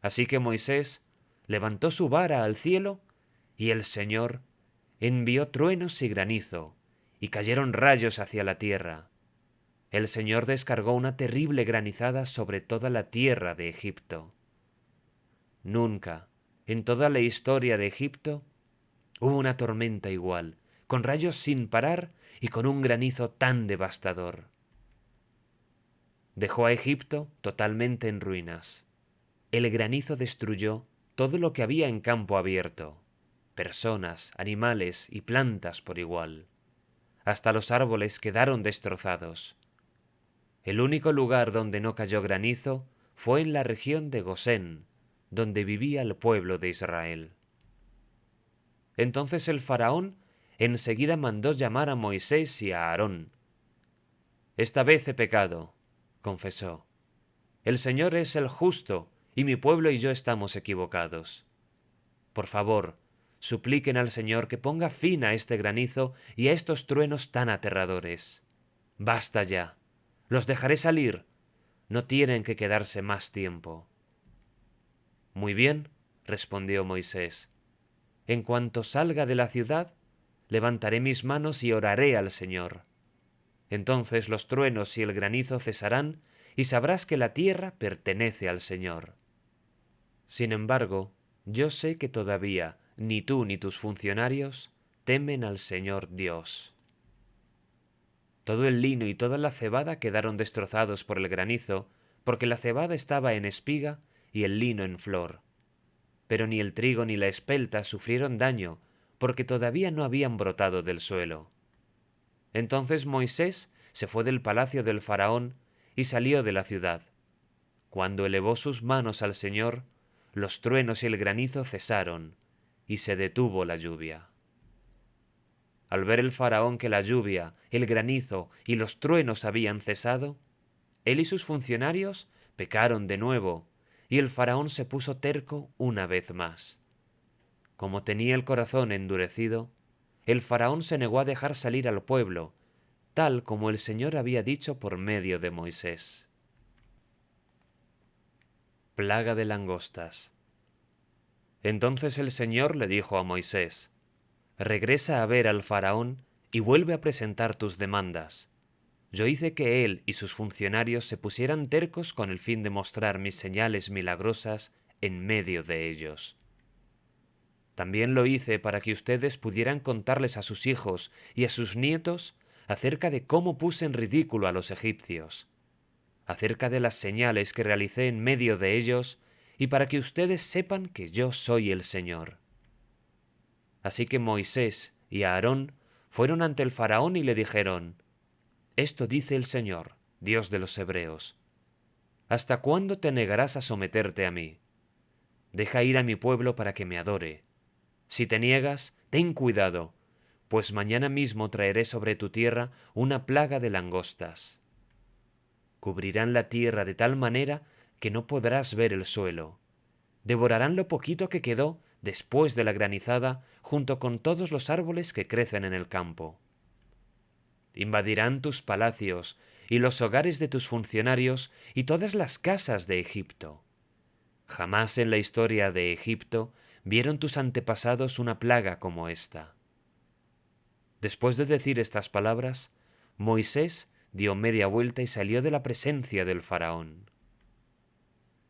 Así que Moisés levantó su vara al cielo, y el Señor envió truenos y granizo, y cayeron rayos hacia la tierra. El Señor descargó una terrible granizada sobre toda la tierra de Egipto. Nunca, en toda la historia de Egipto, hubo una tormenta igual, con rayos sin parar y con un granizo tan devastador. Dejó a Egipto totalmente en ruinas. El granizo destruyó todo lo que había en campo abierto, personas, animales y plantas por igual. Hasta los árboles quedaron destrozados. El único lugar donde no cayó granizo fue en la región de Gosén, donde vivía el pueblo de Israel. Entonces el faraón enseguida mandó llamar a Moisés y a Aarón. Esta vez he pecado, confesó. El Señor es el justo, y mi pueblo y yo estamos equivocados. Por favor, supliquen al Señor que ponga fin a este granizo y a estos truenos tan aterradores. Basta ya. Los dejaré salir. No tienen que quedarse más tiempo. Muy bien, respondió Moisés. En cuanto salga de la ciudad, levantaré mis manos y oraré al Señor. Entonces los truenos y el granizo cesarán y sabrás que la tierra pertenece al Señor. Sin embargo, yo sé que todavía ni tú ni tus funcionarios temen al Señor Dios. Todo el lino y toda la cebada quedaron destrozados por el granizo, porque la cebada estaba en espiga y el lino en flor. Pero ni el trigo ni la espelta sufrieron daño, porque todavía no habían brotado del suelo. Entonces Moisés se fue del palacio del faraón y salió de la ciudad. Cuando elevó sus manos al Señor, los truenos y el granizo cesaron, y se detuvo la lluvia. Al ver el faraón que la lluvia, el granizo y los truenos habían cesado, él y sus funcionarios pecaron de nuevo, y el faraón se puso terco una vez más. Como tenía el corazón endurecido, el faraón se negó a dejar salir al pueblo, tal como el Señor había dicho por medio de Moisés. Plaga de langostas. Entonces el Señor le dijo a Moisés: Regresa a ver al faraón y vuelve a presentar tus demandas. Yo hice que él y sus funcionarios se pusieran tercos con el fin de mostrar mis señales milagrosas en medio de ellos. También lo hice para que ustedes pudieran contarles a sus hijos y a sus nietos acerca de cómo puse en ridículo a los egipcios, acerca de las señales que realicé en medio de ellos, y para que ustedes sepan que yo soy el Señor. Así que Moisés y Aarón fueron ante el faraón y le dijeron: Esto dice el Señor, Dios de los hebreos: ¿Hasta cuándo te negarás a someterte a mí? Deja ir a mi pueblo para que me adore. Si te niegas, ten cuidado, pues mañana mismo traeré sobre tu tierra una plaga de langostas. Cubrirán la tierra de tal manera que no podrás ver el suelo. Devorarán lo poquito que quedó después de la granizada, junto con todos los árboles que crecen en el campo. Invadirán tus palacios y los hogares de tus funcionarios y todas las casas de Egipto. Jamás en la historia de Egipto vieron tus antepasados una plaga como esta. Después de decir estas palabras, Moisés dio media vuelta y salió de la presencia del faraón.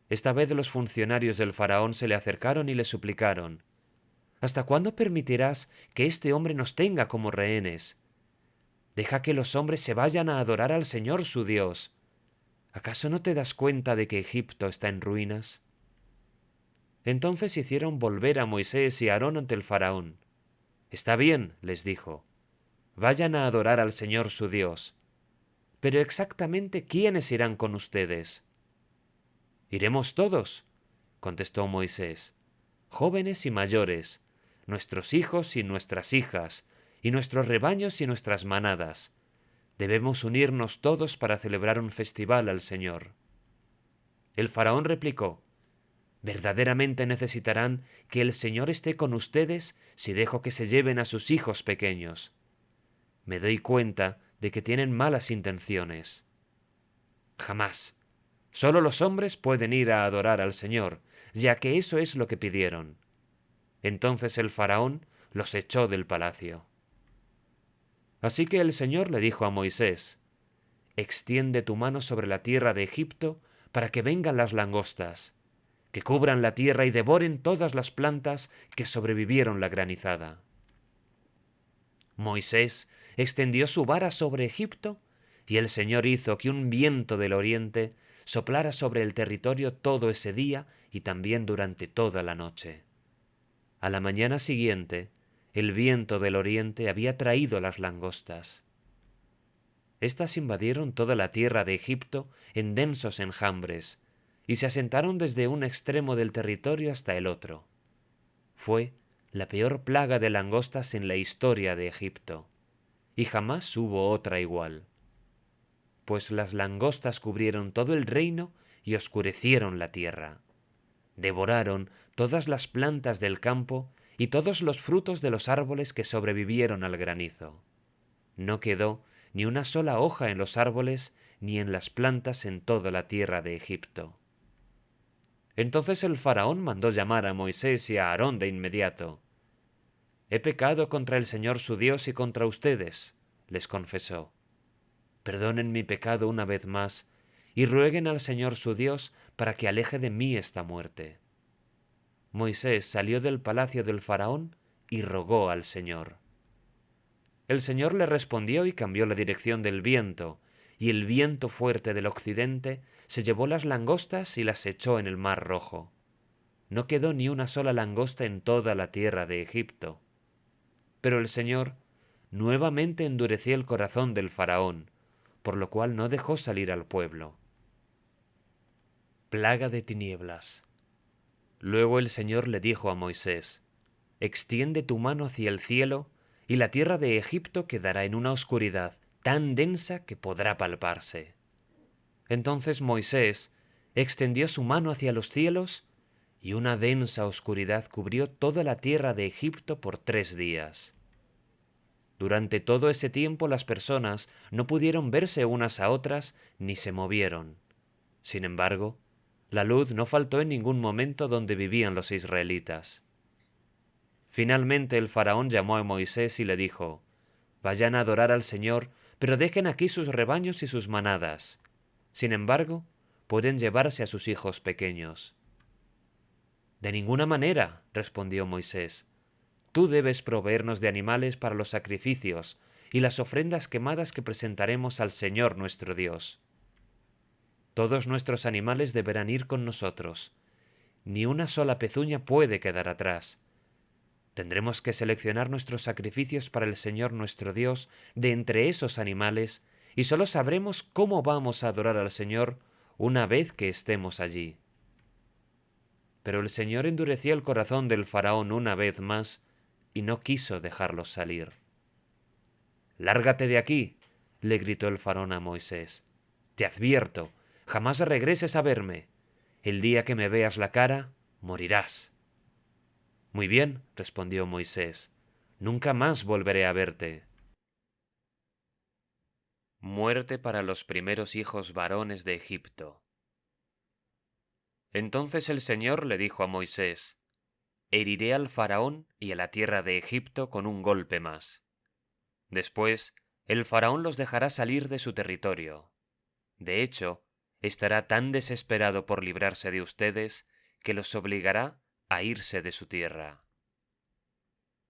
Esta vez los funcionarios del faraón se le acercaron y le suplicaron: ¿Hasta cuándo permitirás que este hombre nos tenga como rehenes? Deja que los hombres se vayan a adorar al Señor su Dios. ¿Acaso no te das cuenta de que Egipto está en ruinas? Entonces hicieron volver a Moisés y a Aarón ante el faraón. Está bien, les dijo, vayan a adorar al Señor su Dios. Pero exactamente ¿quiénes irán con ustedes? Iremos todos, contestó Moisés. jóvenes y mayores, nuestros hijos y nuestras hijas, y nuestros rebaños y nuestras manadas. Debemos unirnos todos para celebrar un festival al Señor. El faraón replicó: verdaderamente necesitarán que el Señor esté con ustedes si dejo que se lleven a sus hijos pequeños. Me doy cuenta de que tienen malas intenciones. Jamás. Solo los hombres pueden ir a adorar al Señor, ya que eso es lo que pidieron. Entonces el faraón los echó del palacio. Así que el Señor le dijo a Moisés: extiende tu mano sobre la tierra de Egipto para que vengan las langostas, que cubran la tierra y devoren todas las plantas que sobrevivieron la granizada. Moisés extendió su vara sobre Egipto, y el Señor hizo que un viento del oriente soplara sobre el territorio todo ese día y también durante toda la noche. A la mañana siguiente, el viento del oriente había traído las langostas. Estas invadieron toda la tierra de Egipto en densos enjambres, y se asentaron desde un extremo del territorio hasta el otro. Fue la peor plaga de langostas en la historia de Egipto, y jamás hubo otra igual. Pues las langostas cubrieron todo el reino y oscurecieron la tierra. Devoraron todas las plantas del campo y todos los frutos de los árboles que sobrevivieron al granizo. No quedó ni una sola hoja en los árboles ni en las plantas en toda la tierra de Egipto. Entonces el faraón mandó llamar a Moisés y a Aarón de inmediato. He pecado contra el Señor su Dios y contra ustedes, les confesó. Perdonen mi pecado una vez más y rueguen al Señor su Dios para que aleje de mí esta muerte. Moisés salió del palacio del faraón y rogó al Señor. El Señor le respondió y cambió la dirección del viento, y el viento fuerte del occidente se llevó las langostas y las echó en el mar Rojo. No quedó ni una sola langosta en toda la tierra de Egipto. Pero el Señor nuevamente endureció el corazón del faraón, por lo cual no dejó salir al pueblo. Plaga de tinieblas. Luego el Señor le dijo a Moisés: extiende tu mano hacia el cielo, y la tierra de Egipto quedará en una oscuridad tan densa que podrá palparse. Entonces Moisés extendió su mano hacia los cielos, y una densa oscuridad cubrió toda la tierra de Egipto por 3 días. Durante todo ese tiempo las personas no pudieron verse unas a otras ni se movieron. Sin embargo, la luz no faltó en ningún momento donde vivían los israelitas. Finalmente el faraón llamó a Moisés y le dijo: vayan a adorar al Señor, pero dejen aquí sus rebaños y sus manadas. Sin embargo, pueden llevarse a sus hijos pequeños. De ninguna manera, respondió Moisés. Tú debes proveernos de animales para los sacrificios y las ofrendas quemadas que presentaremos al Señor nuestro Dios. Todos nuestros animales deberán ir con nosotros. Ni una sola pezuña puede quedar atrás. Tendremos que seleccionar nuestros sacrificios para el Señor nuestro Dios de entre esos animales, y solo sabremos cómo vamos a adorar al Señor una vez que estemos allí. Pero el Señor endureció el corazón del faraón una vez más y no quiso dejarlos salir. «Lárgate de aquí», le gritó el faraón a Moisés. «Te advierto, jamás regreses a verme. El día que me veas la cara, morirás». «Muy bien», respondió Moisés, «nunca más volveré a verte». Muerte para los primeros hijos varones de Egipto. Entonces el Señor le dijo a Moisés: heriré al faraón y a la tierra de Egipto con un golpe más. Después, el faraón los dejará salir de su territorio. De hecho, estará tan desesperado por librarse de ustedes que los obligará a irse de su tierra.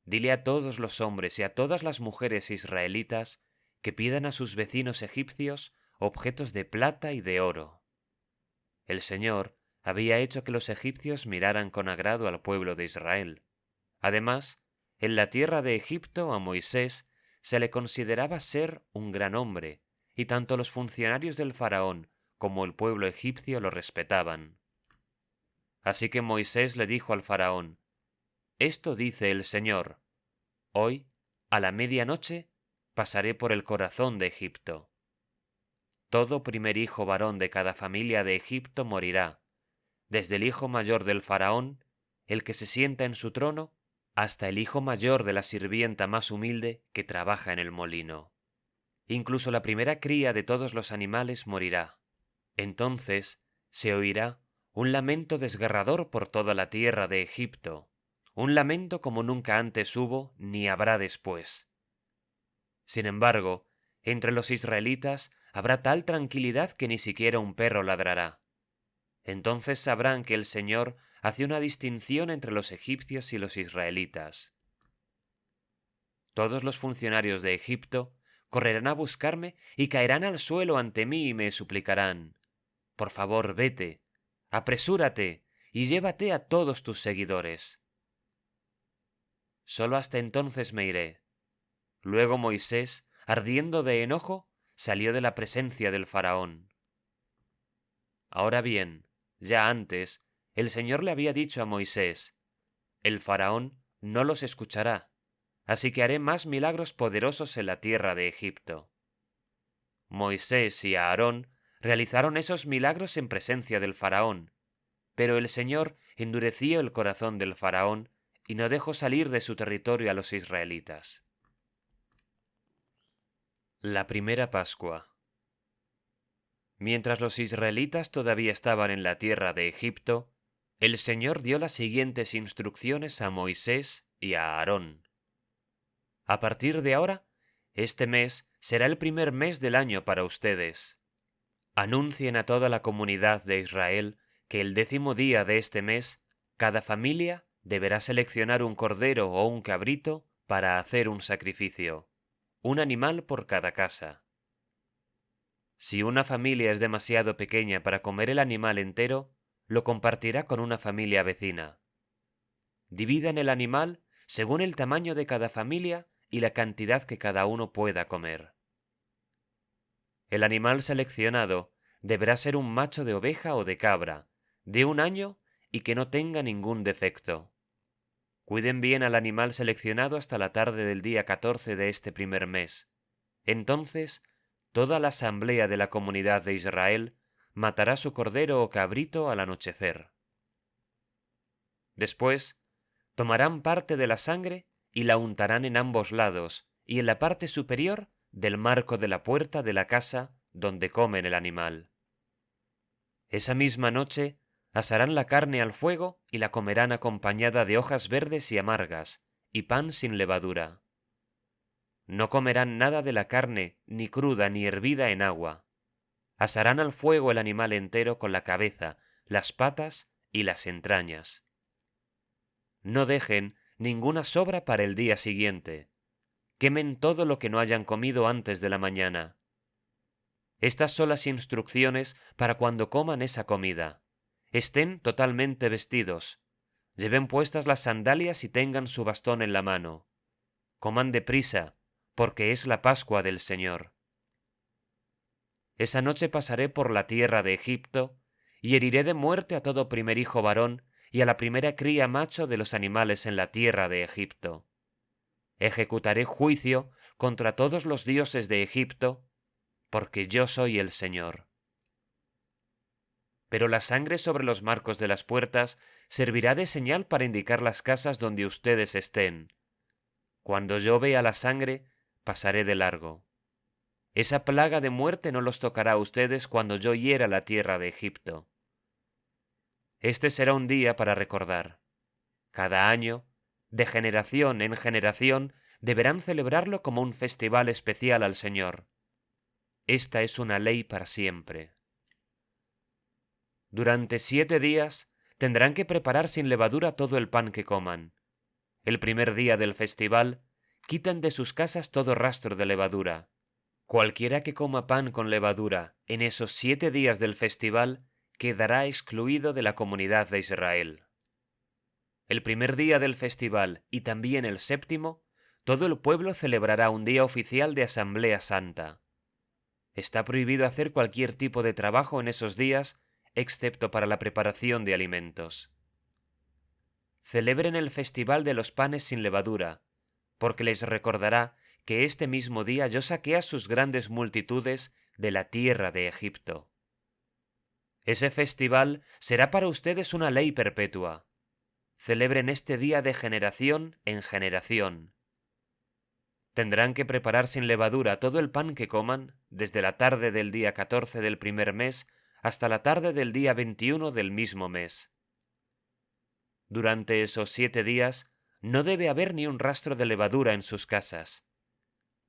Dile a todos los hombres y a todas las mujeres israelitas que pidan a sus vecinos egipcios objetos de plata y de oro. El Señor había hecho que los egipcios miraran con agrado al pueblo de Israel. Además, en la tierra de Egipto a Moisés se le consideraba ser un gran hombre, y tanto los funcionarios del faraón como el pueblo egipcio lo respetaban. Así que Moisés le dijo al faraón: Esto dice el Señor: hoy, a la medianoche, pasaré por el corazón de Egipto. Todo primer hijo varón de cada familia de Egipto morirá, desde el hijo mayor del faraón, el que se sienta en su trono, hasta el hijo mayor de la sirvienta más humilde que trabaja en el molino. Incluso la primera cría de todos los animales morirá. Entonces se oirá un lamento desgarrador por toda la tierra de Egipto, un lamento como nunca antes hubo ni habrá después. Sin embargo, entre los israelitas habrá tal tranquilidad que ni siquiera un perro ladrará. Entonces sabrán que el Señor hace una distinción entre los egipcios y los israelitas. Todos los funcionarios de Egipto correrán a buscarme y caerán al suelo ante mí y me suplicarán: por favor, vete, apresúrate y llévate a todos tus seguidores. Solo hasta entonces me iré. Luego Moisés, ardiendo de enojo, salió de la presencia del faraón. Ahora bien, ya antes, el Señor le había dicho a Moisés: el faraón no los escuchará, así que haré más milagros poderosos en la tierra de Egipto. Moisés y Aarón realizaron esos milagros en presencia del faraón, pero el Señor endureció el corazón del faraón y no dejó salir de su territorio a los israelitas. La primera Pascua. Mientras los israelitas todavía estaban en la tierra de Egipto, el Señor dio las siguientes instrucciones a Moisés y a Aarón. A partir de ahora, este mes será el primer mes del año para ustedes. Anuncien a toda la comunidad de Israel que el 10º día de este mes, cada familia deberá seleccionar un cordero o un cabrito para hacer un sacrificio, un animal por cada casa. Si una familia es demasiado pequeña para comer el animal entero, lo compartirá con una familia vecina. Dividan el animal según el tamaño de cada familia y la cantidad que cada uno pueda comer. El animal seleccionado deberá ser un macho de oveja o de cabra, de 1 año y que no tenga ningún defecto. Cuiden bien al animal seleccionado hasta la tarde del día 14 de este primer mes. Entonces, toda la asamblea de la comunidad de Israel matará su cordero o cabrito al anochecer. Después, tomarán parte de la sangre y la untarán en ambos lados y en la parte superior del marco de la puerta de la casa donde comen el animal. Esa misma noche asarán la carne al fuego y la comerán acompañada de hojas verdes y amargas y pan sin levadura. No comerán nada de la carne, ni cruda ni hervida en agua. Asarán al fuego el animal entero con la cabeza, las patas y las entrañas. No dejen ninguna sobra para el día siguiente. Quemen todo lo que no hayan comido antes de la mañana. Estas son las instrucciones para cuando coman esa comida. Estén totalmente vestidos. Lleven puestas las sandalias y tengan su bastón en la mano. Coman deprisa, porque es la Pascua del Señor. Esa noche pasaré por la tierra de Egipto y heriré de muerte a todo primer hijo varón y a la primera cría macho de los animales en la tierra de Egipto. Ejecutaré juicio contra todos los dioses de Egipto, porque yo soy el Señor. Pero la sangre sobre los marcos de las puertas servirá de señal para indicar las casas donde ustedes estén. Cuando yo vea la sangre, pasaré de largo. Esa plaga de muerte no los tocará a ustedes cuando yo hiera la tierra de Egipto. Este será un día para recordar. Cada año, de generación en generación, deberán celebrarlo como un festival especial al Señor. Esta es una ley para siempre. Durante 7 días tendrán que preparar sin levadura todo el pan que coman. El primer día del festival, quitan de sus casas todo rastro de levadura. Cualquiera que coma pan con levadura en esos 7 días del festival quedará excluido de la comunidad de Israel. El primer día del festival y también el 7º, todo el pueblo celebrará un día oficial de Asamblea Santa. Está prohibido hacer cualquier tipo de trabajo en esos días, excepto para la preparación de alimentos. celebren el festival de los panes sin levadura, porque les recordará que este mismo día yo saqué a sus grandes multitudes de la tierra de Egipto. Ese festival será para ustedes una ley perpetua. Celebren este día de generación en generación. Tendrán que preparar sin levadura todo el pan que coman, desde la tarde del día 14 del primer mes hasta la tarde del día 21 del mismo mes. Durante esos 7 días no debe haber ni un rastro de levadura en sus casas.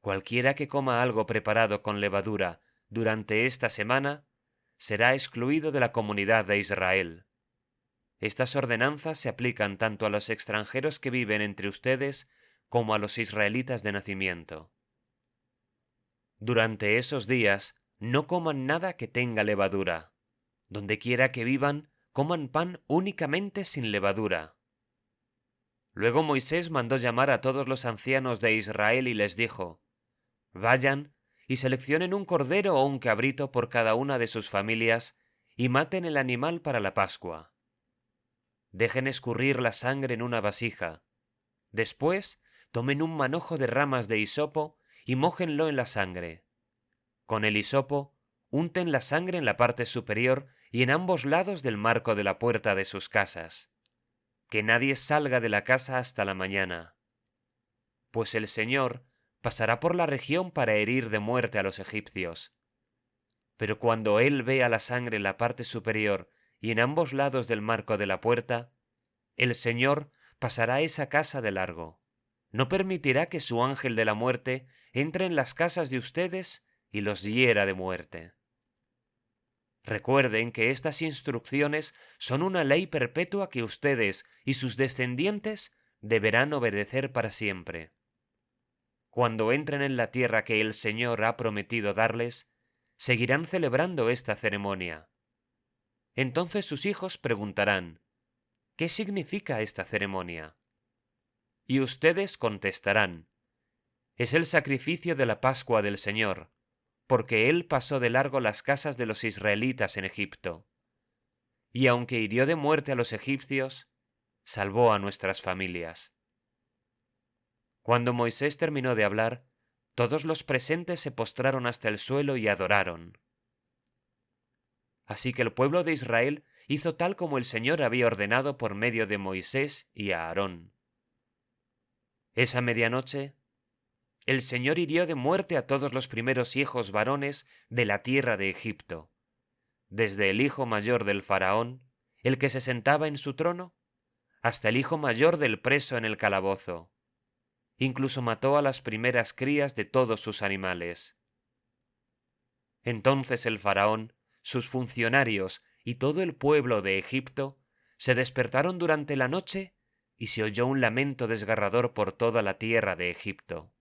Cualquiera que coma algo preparado con levadura durante esta semana será excluido de la comunidad de Israel. Estas ordenanzas se aplican tanto a los extranjeros que viven entre ustedes como a los israelitas de nacimiento. Durante esos días no coman nada que tenga levadura. Donde quiera que vivan, coman pan únicamente sin levadura. Luego Moisés mandó llamar a todos los ancianos de Israel y les dijo: Vayan y seleccionen un cordero o un cabrito por cada una de sus familias y maten el animal para la Pascua. Dejen escurrir la sangre en una vasija. Después, tomen un manojo de ramas de hisopo y mójenlo en la sangre. Con el hisopo, unten la sangre en la parte superior y en ambos lados del marco de la puerta de sus casas. Que nadie salga de la casa hasta la mañana. Pues el Señor pasará por la región para herir de muerte a los egipcios. Pero cuando Él vea la sangre en la parte superior y en ambos lados del marco de la puerta, el Señor pasará esa casa de largo. No permitirá que su ángel de la muerte entre en las casas de ustedes y los hiera de muerte. Recuerden que estas instrucciones son una ley perpetua que ustedes y sus descendientes deberán obedecer para siempre. Cuando entren en la tierra que el Señor ha prometido darles, seguirán celebrando esta ceremonia. Entonces sus hijos preguntarán: ¿qué significa esta ceremonia? Y ustedes contestarán: es el sacrificio de la Pascua del Señor, porque Él pasó de largo las casas de los israelitas en Egipto. Y aunque hirió de muerte a los egipcios, salvó a nuestras familias. Cuando Moisés terminó de hablar, todos los presentes se postraron hasta el suelo y adoraron. Así que el pueblo de Israel hizo tal como el Señor había ordenado por medio de Moisés y Aarón. Esa medianoche, el Señor hirió de muerte a todos los primeros hijos varones de la tierra de Egipto, desde el hijo mayor del faraón, el que se sentaba en su trono, hasta el hijo mayor del preso en el calabozo. Incluso mató a las primeras crías de todos sus animales. Entonces el faraón, sus funcionarios y todo el pueblo de Egipto se despertaron durante la noche y se oyó un lamento desgarrador por toda la tierra de Egipto.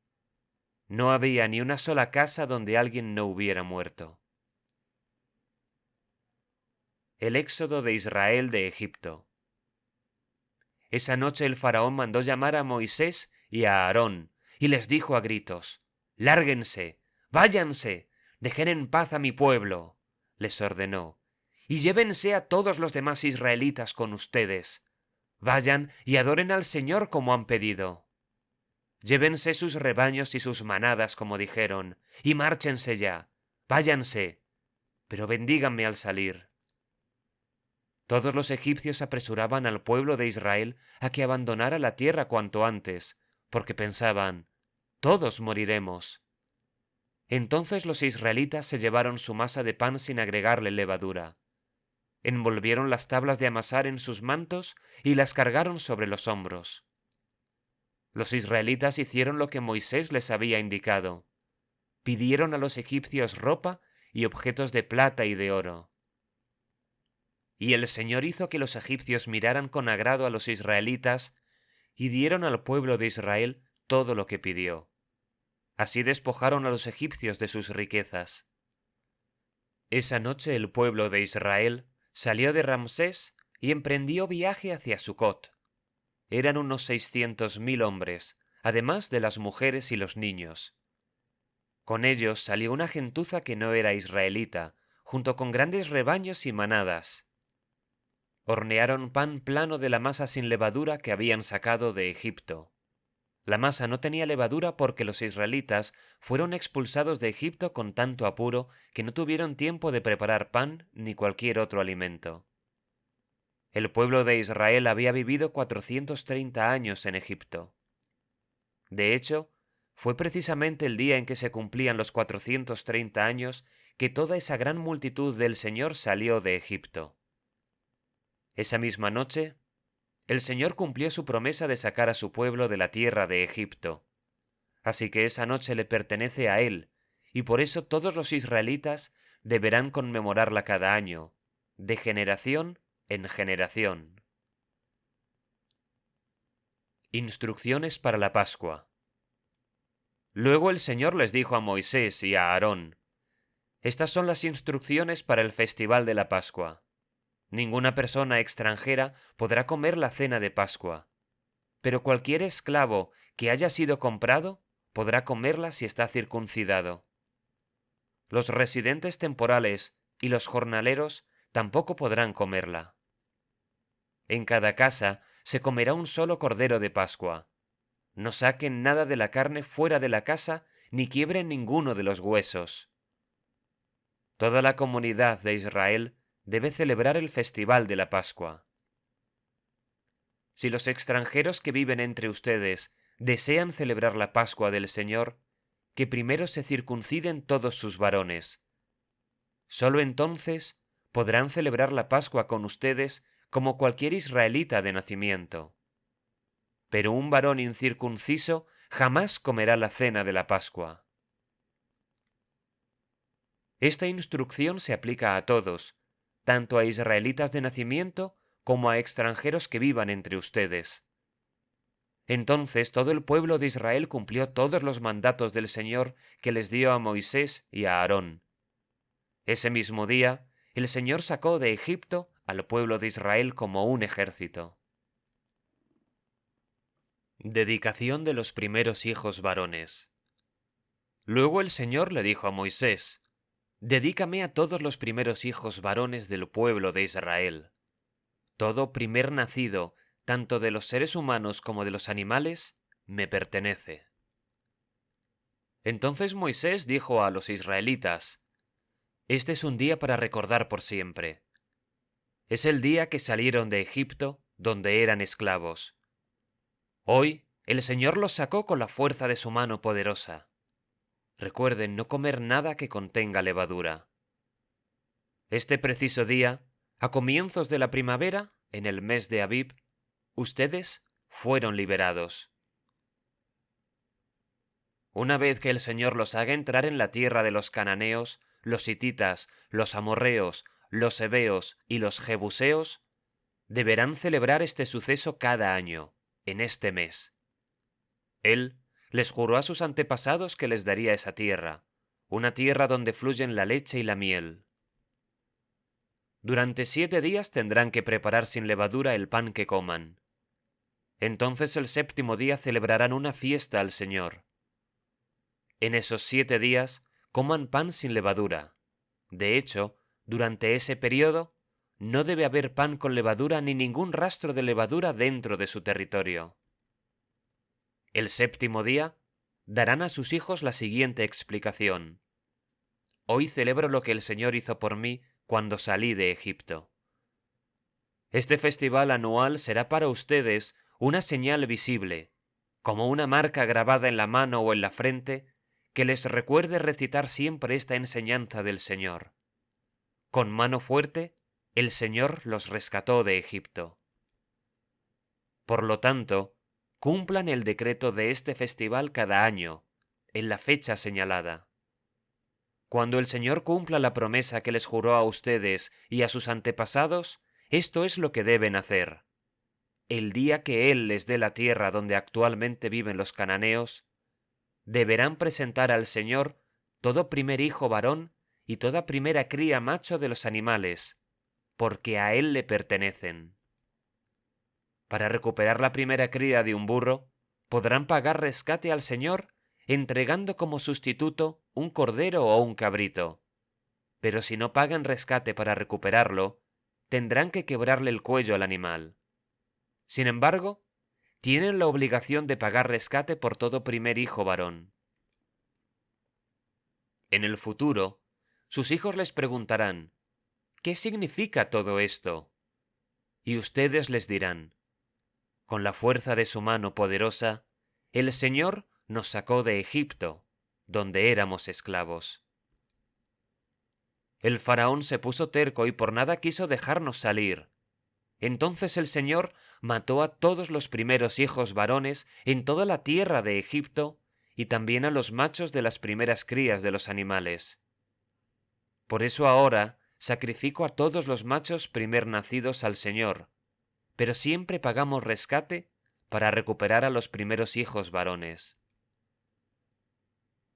No había ni una sola casa donde alguien no hubiera muerto. El éxodo de Israel de Egipto. Esa noche el faraón mandó llamar a Moisés y a Aarón, y les dijo a gritos: «¡Lárguense! ¡Váyanse! ¡Dejen en paz a mi pueblo!», les ordenó, «y llévense a todos los demás israelitas con ustedes. Vayan y adoren al Señor como han pedido. Llévense sus rebaños y sus manadas como dijeron, y márchense ya. Váyanse, pero bendíganme al salir». Todos los egipcios apresuraban al pueblo de Israel a que abandonara la tierra cuanto antes, porque pensaban: «Todos moriremos». Entonces los israelitas se llevaron su masa de pan sin agregarle levadura. Envolvieron las tablas de amasar en sus mantos y las cargaron sobre los hombros. Los israelitas hicieron lo que Moisés les había indicado. Pidieron a los egipcios ropa y objetos de plata y de oro. Y el Señor hizo que los egipcios miraran con agrado a los israelitas y dieron al pueblo de Israel todo lo que pidió. Así despojaron a los egipcios de sus riquezas. Esa noche el pueblo de Israel salió de Ramsés y emprendió viaje hacia Sucot. Eran unos 600.000 hombres, además de las mujeres y los niños. Con ellos salió una gentuza que no era israelita, junto con grandes rebaños y manadas. hornearon pan plano de la masa sin levadura que habían sacado de Egipto. La masa no tenía levadura porque los israelitas fueron expulsados de Egipto con tanto apuro que no tuvieron tiempo de preparar pan ni cualquier otro alimento. El pueblo de Israel había vivido 430 años en Egipto. De hecho, fue precisamente el día en que se cumplían los 430 años que toda esa gran multitud del Señor salió de Egipto. Esa misma noche, el Señor cumplió su promesa de sacar a su pueblo de la tierra de Egipto. Así que esa noche le pertenece a Él, y por eso todos los israelitas deberán conmemorarla cada año, de generación en generación. Instrucciones para la Pascua. Luego el Señor les dijo a Moisés y a Aarón: Estas son las instrucciones para el festival de la Pascua. Ninguna persona extranjera podrá comer la cena de Pascua, pero cualquier esclavo que haya sido comprado podrá comerla si está circuncidado. Los residentes temporales y los jornaleros tampoco podrán comerla. En cada casa se comerá un solo cordero de Pascua. No saquen nada de la carne fuera de la casa ni quiebren ninguno de los huesos. Toda la comunidad de Israel debe celebrar el festival de la Pascua. Si los extranjeros que viven entre ustedes desean celebrar la Pascua del Señor, que primero se circunciden todos sus varones. Solo entonces podrán celebrar la Pascua con ustedes como cualquier israelita de nacimiento. Pero un varón incircunciso jamás comerá la cena de la Pascua. Esta instrucción se aplica a todos, tanto a israelitas de nacimiento como a extranjeros que vivan entre ustedes. Entonces todo el pueblo de Israel cumplió todos los mandatos del Señor que les dio a Moisés y a Aarón. Ese mismo día, el Señor sacó de Egipto al pueblo de Israel como un ejército. Dedicación de los primeros hijos varones. Luego el Señor le dijo a Moisés: Dedícame a todos los primeros hijos varones del pueblo de Israel. Todo primer nacido, tanto de los seres humanos como de los animales, me pertenece. Entonces Moisés dijo a los israelitas: Este es un día para recordar por siempre. Es el día que salieron de Egipto, donde eran esclavos. Hoy el Señor los sacó con la fuerza de su mano poderosa. Recuerden no comer nada que contenga levadura. Este preciso día, a comienzos de la primavera, en el mes de Abib, ustedes fueron liberados. Una vez que el Señor los haga entrar en la tierra de los cananeos, los hititas, los amorreos, los heveos y los jebuseos, deberán celebrar este suceso cada año, en este mes. Él les juró a sus antepasados que les daría esa tierra, una tierra donde fluyen la leche y la miel. Durante 7 días tendrán que preparar sin levadura el pan que coman. Entonces el séptimo día celebrarán una fiesta al Señor. En esos 7 días coman pan sin levadura. De hecho, durante ese periodo, no debe haber pan con levadura ni ningún rastro de levadura dentro de su territorio. El séptimo día, darán a sus hijos la siguiente explicación: Hoy celebro lo que el Señor hizo por mí cuando salí de Egipto. Este festival anual será para ustedes una señal visible, como una marca grabada en la mano o en la frente, que les recuerde recitar siempre esta enseñanza del Señor. Con mano fuerte, el Señor los rescató de Egipto. Por lo tanto, cumplan el decreto de este festival cada año, en la fecha señalada. Cuando el Señor cumpla la promesa que les juró a ustedes y a sus antepasados, esto es lo que deben hacer. El día que Él les dé la tierra donde actualmente viven los cananeos, deberán presentar al Señor todo primer hijo varón y toda primera cría macho de los animales, porque a Él le pertenecen. Para recuperar la primera cría de un burro, podrán pagar rescate al Señor entregando como sustituto un cordero o un cabrito. Pero si no pagan rescate para recuperarlo, tendrán que quebrarle el cuello al animal. Sin embargo, tienen la obligación de pagar rescate por todo primer hijo varón. En el futuro, sus hijos les preguntarán, ¿qué significa todo esto? Y ustedes les dirán, con la fuerza de su mano poderosa, el Señor nos sacó de Egipto, donde éramos esclavos. El faraón se puso terco y por nada quiso dejarnos salir. Entonces el Señor mató a todos los primeros hijos varones en toda la tierra de Egipto y también a los machos de las primeras crías de los animales. Por eso ahora sacrifico a todos los machos primer nacidos al Señor, pero siempre pagamos rescate para recuperar a los primeros hijos varones.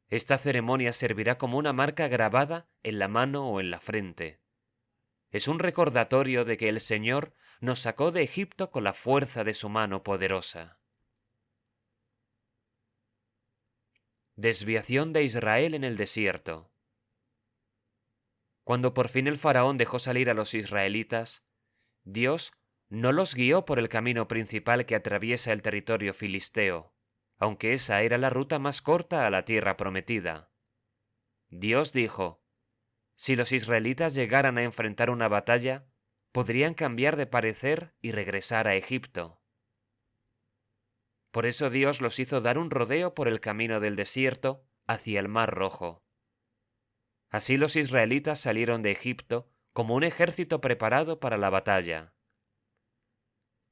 Esta ceremonia servirá como una marca grabada en la mano o en la frente. Es un recordatorio de que el Señor nos sacó de Egipto con la fuerza de su mano poderosa. Desviación de Israel en el desierto. Cuando por fin el faraón dejó salir a los israelitas, Dios no los guió por el camino principal que atraviesa el territorio filisteo, aunque esa era la ruta más corta a la tierra prometida. Dios dijo, si los israelitas llegaran a enfrentar una batalla, podrían cambiar de parecer y regresar a Egipto. Por eso Dios los hizo dar un rodeo por el camino del desierto hacia el Mar Rojo. Así los israelitas salieron de Egipto como un ejército preparado para la batalla.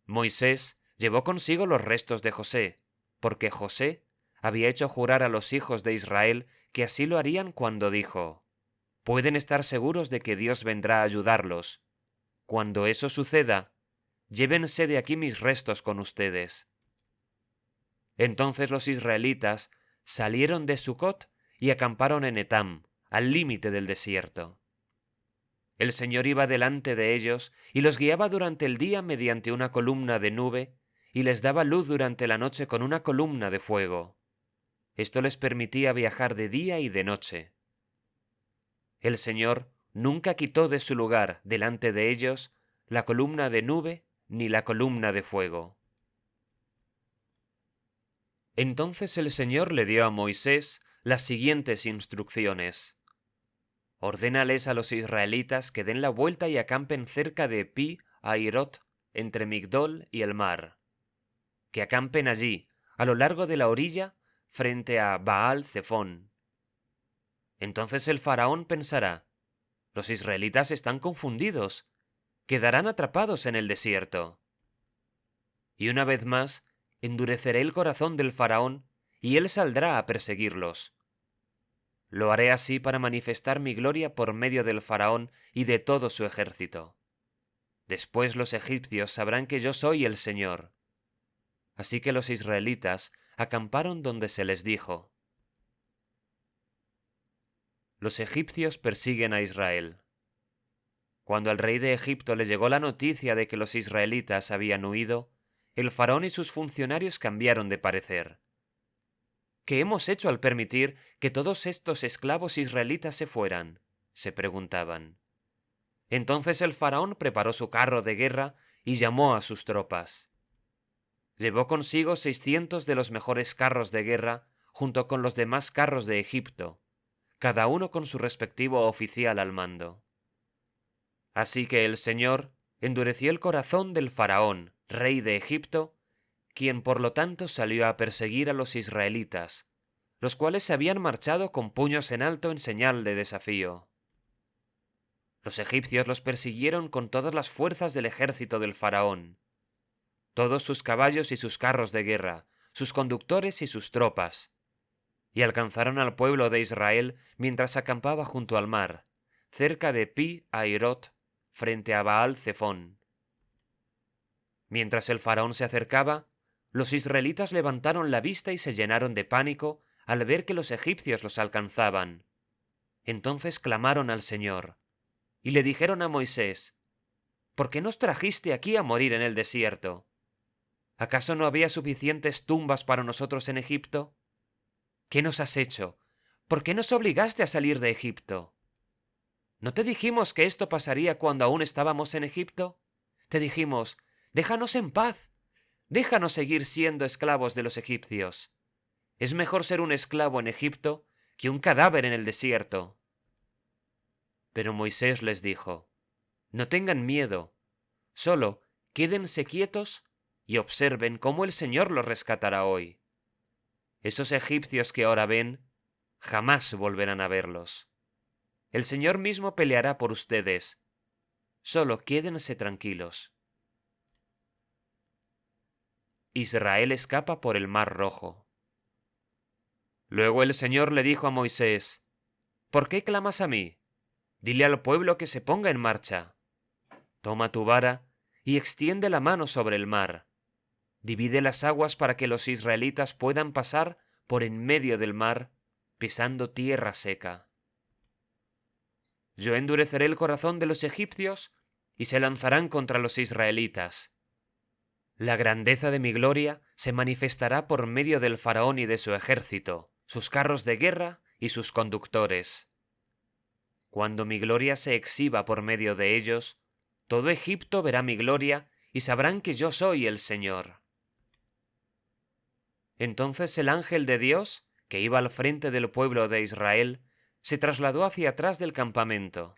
Moisés llevó consigo los restos de José, porque José había hecho jurar a los hijos de Israel que así lo harían cuando dijo, pueden estar seguros de que Dios vendrá a ayudarlos. Cuando eso suceda, llévense de aquí mis restos con ustedes. Entonces los israelitas salieron de Sucot y acamparon en Etam, al límite del desierto. El Señor iba delante de ellos y los guiaba durante el día mediante una columna de nube y les daba luz durante la noche con una columna de fuego. Esto les permitía viajar de día y de noche. El Señor nunca quitó de su lugar delante de ellos la columna de nube ni la columna de fuego. Entonces el Señor le dio a Moisés las siguientes instrucciones. Ordénales a los israelitas que den la vuelta y acampen cerca de Pi Hairot, entre Migdol y el mar. Que acampen allí, a lo largo de la orilla, frente a Baal Zephón. Entonces el faraón pensará, los israelitas están confundidos, quedarán atrapados en el desierto. Y una vez más, endureceré el corazón del faraón y él saldrá a perseguirlos. Lo haré así para manifestar mi gloria por medio del faraón y de todo su ejército. Después los egipcios sabrán que yo soy el Señor. Así que los israelitas acamparon donde se les dijo. Los egipcios persiguen a Israel. Cuando al rey de Egipto le llegó la noticia de que los israelitas habían huido, el faraón y sus funcionarios cambiaron de parecer. ¿Qué hemos hecho al permitir que todos estos esclavos israelitas se fueran?, se preguntaban. Entonces el faraón preparó su carro de guerra y llamó a sus tropas. Llevó consigo 600 de los mejores carros de guerra junto con los demás carros de Egipto, cada uno con su respectivo oficial al mando. Así que el Señor endureció el corazón del faraón, rey de Egipto, quien por lo tanto salió a perseguir a los israelitas, los cuales se habían marchado con puños en alto en señal de desafío. Los egipcios los persiguieron con todas las fuerzas del ejército del faraón, todos sus caballos y sus carros de guerra, sus conductores y sus tropas, y alcanzaron al pueblo de Israel mientras acampaba junto al mar, cerca de Pi Hairot, frente a Baal Zephón. Mientras el faraón se acercaba, los israelitas levantaron la vista y se llenaron de pánico al ver que los egipcios los alcanzaban. Entonces clamaron al Señor, y le dijeron a Moisés, ¿por qué nos trajiste aquí a morir en el desierto? ¿Acaso no había suficientes tumbas para nosotros en Egipto? ¿Qué nos has hecho? ¿Por qué nos obligaste a salir de Egipto? ¿No te dijimos que esto pasaría cuando aún estábamos en Egipto? Te dijimos, déjanos en paz, déjanos seguir siendo esclavos de los egipcios. Es mejor ser un esclavo en Egipto que un cadáver en el desierto. Pero Moisés les dijo, no tengan miedo, solo quédense quietos y observen cómo el Señor los rescatará hoy. Esos egipcios que ahora ven, jamás volverán a verlos. El Señor mismo peleará por ustedes. Solo quédense tranquilos. Israel escapa por el Mar Rojo. Luego el Señor le dijo a Moisés, ¿por qué clamas a mí? Dile al pueblo que se ponga en marcha. Toma tu vara y extiende la mano sobre el mar. Divide las aguas para que los israelitas puedan pasar por en medio del mar, pisando tierra seca. Yo endureceré el corazón de los egipcios y se lanzarán contra los israelitas. La grandeza de mi gloria se manifestará por medio del faraón y de su ejército, sus carros de guerra y sus conductores. Cuando mi gloria se exhiba por medio de ellos, todo Egipto verá mi gloria y sabrán que yo soy el Señor. Entonces el ángel de Dios, que iba al frente del pueblo de Israel, se trasladó hacia atrás del campamento.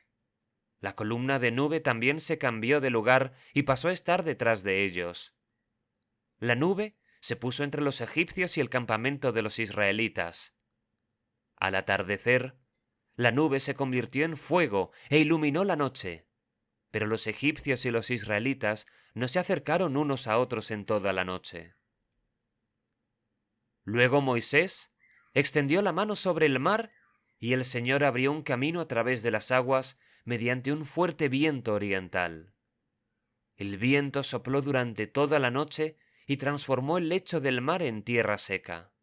La columna de nube también se cambió de lugar y pasó a estar detrás de ellos. La nube se puso entre los egipcios y el campamento de los israelitas. Al atardecer, la nube se convirtió en fuego e iluminó la noche, pero los egipcios y los israelitas no se acercaron unos a otros en toda la noche. Luego Moisés extendió la mano sobre el mar y el Señor abrió un camino a través de las aguas mediante un fuerte viento oriental. El viento sopló durante toda la noche y transformó el lecho del mar en tierra seca.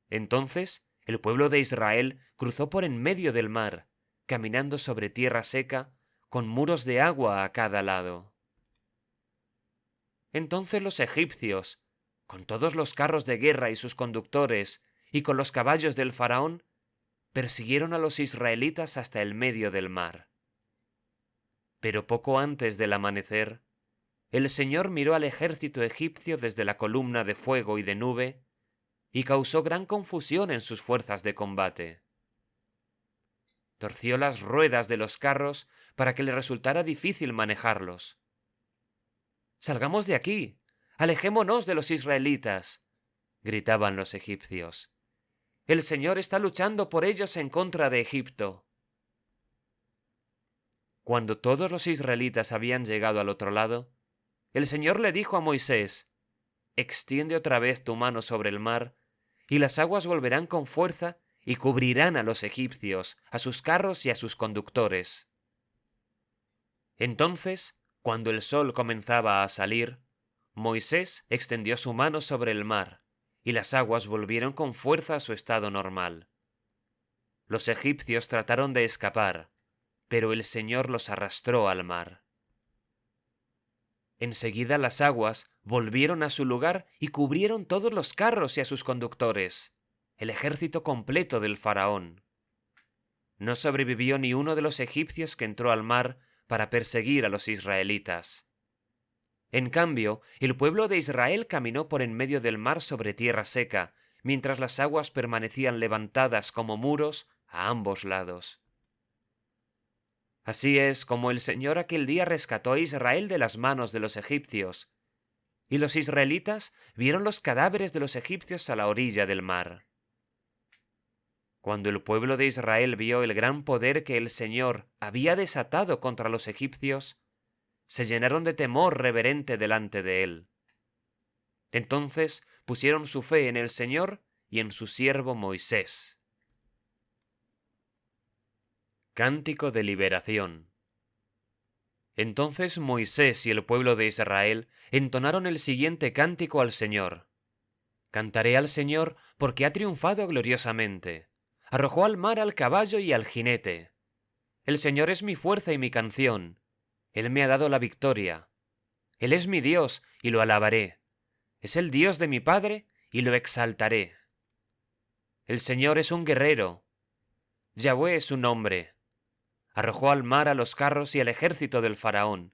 Entonces el pueblo de Israel cruzó por en medio del mar, caminando sobre tierra seca, con muros de agua a cada lado. Entonces los egipcios, con todos los carros de guerra y sus conductores, y con los caballos del faraón, persiguieron a los israelitas hasta el medio del mar. Pero poco antes del amanecer, el Señor miró al ejército egipcio desde la columna de fuego y de nube, y causó gran confusión en sus fuerzas de combate. Torció las ruedas de los carros para que le resultara difícil manejarlos. «¡Salgamos de aquí! ¡Alejémonos de los israelitas!», gritaban los egipcios. «El Señor está luchando por ellos en contra de Egipto». Cuando todos los israelitas habían llegado al otro lado, el Señor le dijo a Moisés, «Extiende otra vez tu mano sobre el mar, y las aguas volverán con fuerza y cubrirán a los egipcios, a sus carros y a sus conductores». Entonces, cuando el sol comenzaba a salir, Moisés extendió su mano sobre el mar, y las aguas volvieron con fuerza a su estado normal. Los egipcios trataron de escapar, pero el Señor los arrastró al mar. Enseguida las aguas volvieron a su lugar y cubrieron todos los carros y a sus conductores, el ejército completo del faraón. No sobrevivió ni uno de los egipcios que entró al mar para perseguir a los israelitas. En cambio, el pueblo de Israel caminó por en medio del mar sobre tierra seca, mientras las aguas permanecían levantadas como muros a ambos lados. Así es como el Señor aquel día rescató a Israel de las manos de los egipcios, y los israelitas vieron los cadáveres de los egipcios a la orilla del mar. Cuando el pueblo de Israel vio el gran poder que el Señor había desatado contra los egipcios, se llenaron de temor reverente delante de él. Entonces pusieron su fe en el Señor y en su siervo Moisés. Cántico de liberación. Entonces Moisés y el pueblo de Israel entonaron el siguiente cántico al Señor. Cantaré al Señor porque ha triunfado gloriosamente. Arrojó al mar al caballo y al jinete. El Señor es mi fuerza y mi canción. Él me ha dado la victoria. Él es mi Dios y lo alabaré. Es el Dios de mi Padre y lo exaltaré. El Señor es un guerrero. Yahweh es su nombre. arrojó al mar a los carros y al ejército del faraón.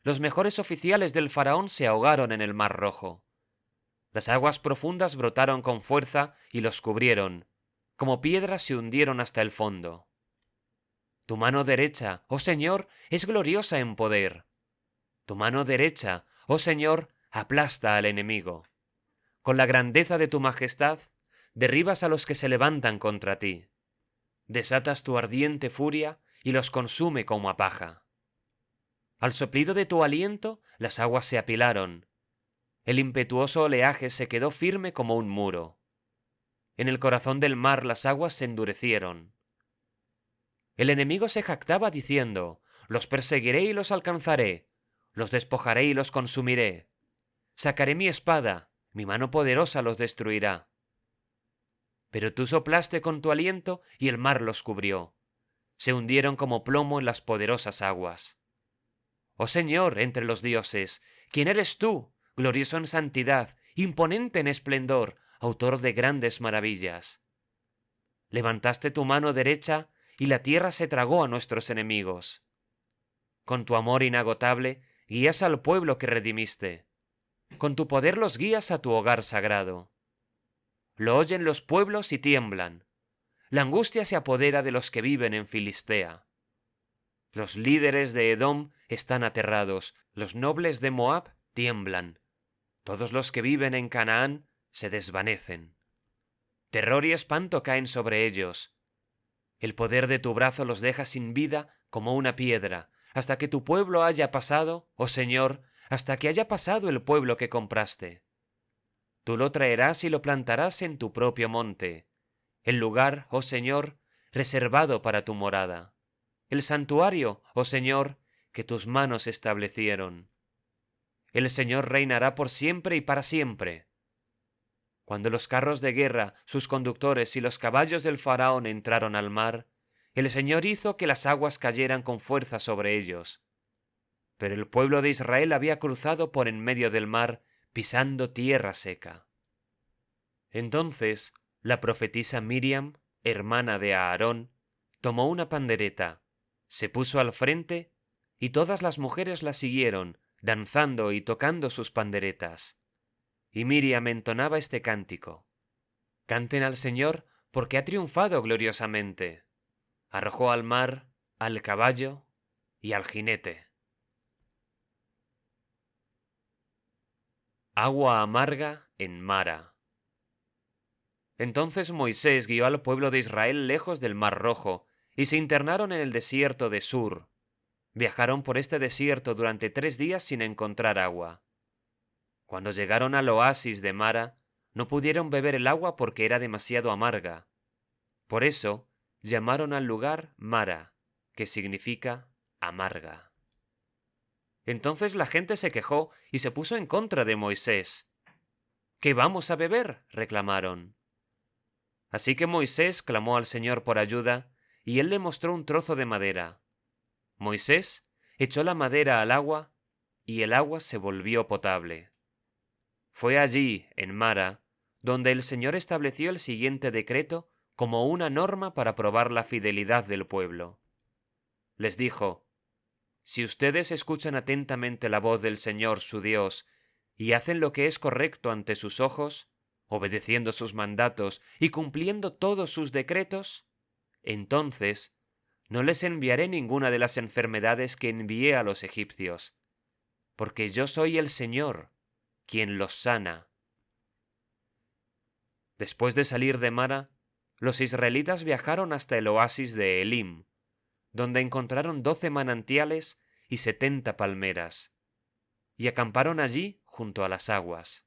Los mejores oficiales del faraón se ahogaron en el mar Rojo. Las aguas profundas brotaron con fuerza y los cubrieron, como piedras se hundieron hasta el fondo. Tu mano derecha, oh Señor, es gloriosa en poder. Tu mano derecha, oh Señor, aplasta al enemigo. Con la grandeza de tu majestad, derribas a los que se levantan contra ti. Desatas tu ardiente furia y los consume como a paja. Al soplido de tu aliento, las aguas se apilaron. El impetuoso oleaje se quedó firme como un muro. En el corazón del mar las aguas se endurecieron. El enemigo se jactaba diciendo: los perseguiré y los alcanzaré, los despojaré y los consumiré. Sacaré mi espada, mi mano poderosa los destruirá. Pero tú soplaste con tu aliento y el mar los cubrió. Se hundieron como plomo en las poderosas aguas. Oh Señor, entre los dioses, ¿quién eres tú, glorioso en santidad, imponente en esplendor, autor de grandes maravillas? Levantaste tu mano derecha y la tierra se tragó a nuestros enemigos. Con tu amor inagotable guías al pueblo que redimiste. Con tu poder los guías a tu hogar sagrado. Lo oyen los pueblos y tiemblan. La angustia se apodera de los que viven en Filistea. Los líderes de Edom están aterrados, los nobles de Moab tiemblan. Todos los que viven en Canaán se desvanecen. Terror y espanto caen sobre ellos. El poder de tu brazo los deja sin vida como una piedra, hasta que tu pueblo haya pasado, oh Señor, hasta que haya pasado el pueblo que compraste. Tú lo traerás y lo plantarás en tu propio monte, el lugar, oh Señor, reservado para tu morada, el santuario, oh Señor, que tus manos establecieron. El Señor reinará por siempre y para siempre. Cuando los carros de guerra, sus conductores y los caballos del faraón entraron al mar, el Señor hizo que las aguas cayeran con fuerza sobre ellos. Pero el pueblo de Israel había cruzado por en medio del mar, pisando tierra seca. Entonces la profetisa Miriam, hermana de Aarón, tomó una pandereta, se puso al frente, y todas las mujeres la siguieron, danzando y tocando sus panderetas. Y Miriam entonaba este cántico: canten al Señor, porque ha triunfado gloriosamente. Arrojó al mar, al caballo y al jinete. Agua amarga en Mara. Entonces Moisés guió al pueblo de Israel lejos del Mar Rojo, y se internaron en el desierto de Sur. Viajaron por este desierto durante 3 días sin encontrar agua. Cuando llegaron al oasis de Mara, no pudieron beber el agua porque era demasiado amarga. Por eso llamaron al lugar Mara, que significa amarga. Entonces la gente se quejó y se puso en contra de Moisés. ¿Qué vamos a beber?, reclamaron. Así que Moisés clamó al Señor por ayuda, y él le mostró un trozo de madera. Moisés echó la madera al agua, y el agua se volvió potable. Fue allí, en Mara, donde el Señor estableció el siguiente decreto como una norma para probar la fidelidad del pueblo. Les dijo: si ustedes escuchan atentamente la voz del Señor su Dios y hacen lo que es correcto ante sus ojos, obedeciendo sus mandatos y cumpliendo todos sus decretos, entonces no les enviaré ninguna de las enfermedades que envié a los egipcios, porque yo soy el Señor, quien los sana. Después de salir de Mara, los israelitas viajaron hasta el oasis de Elim, donde encontraron 12 manantiales y 70 palmeras, y acamparon allí junto a las aguas.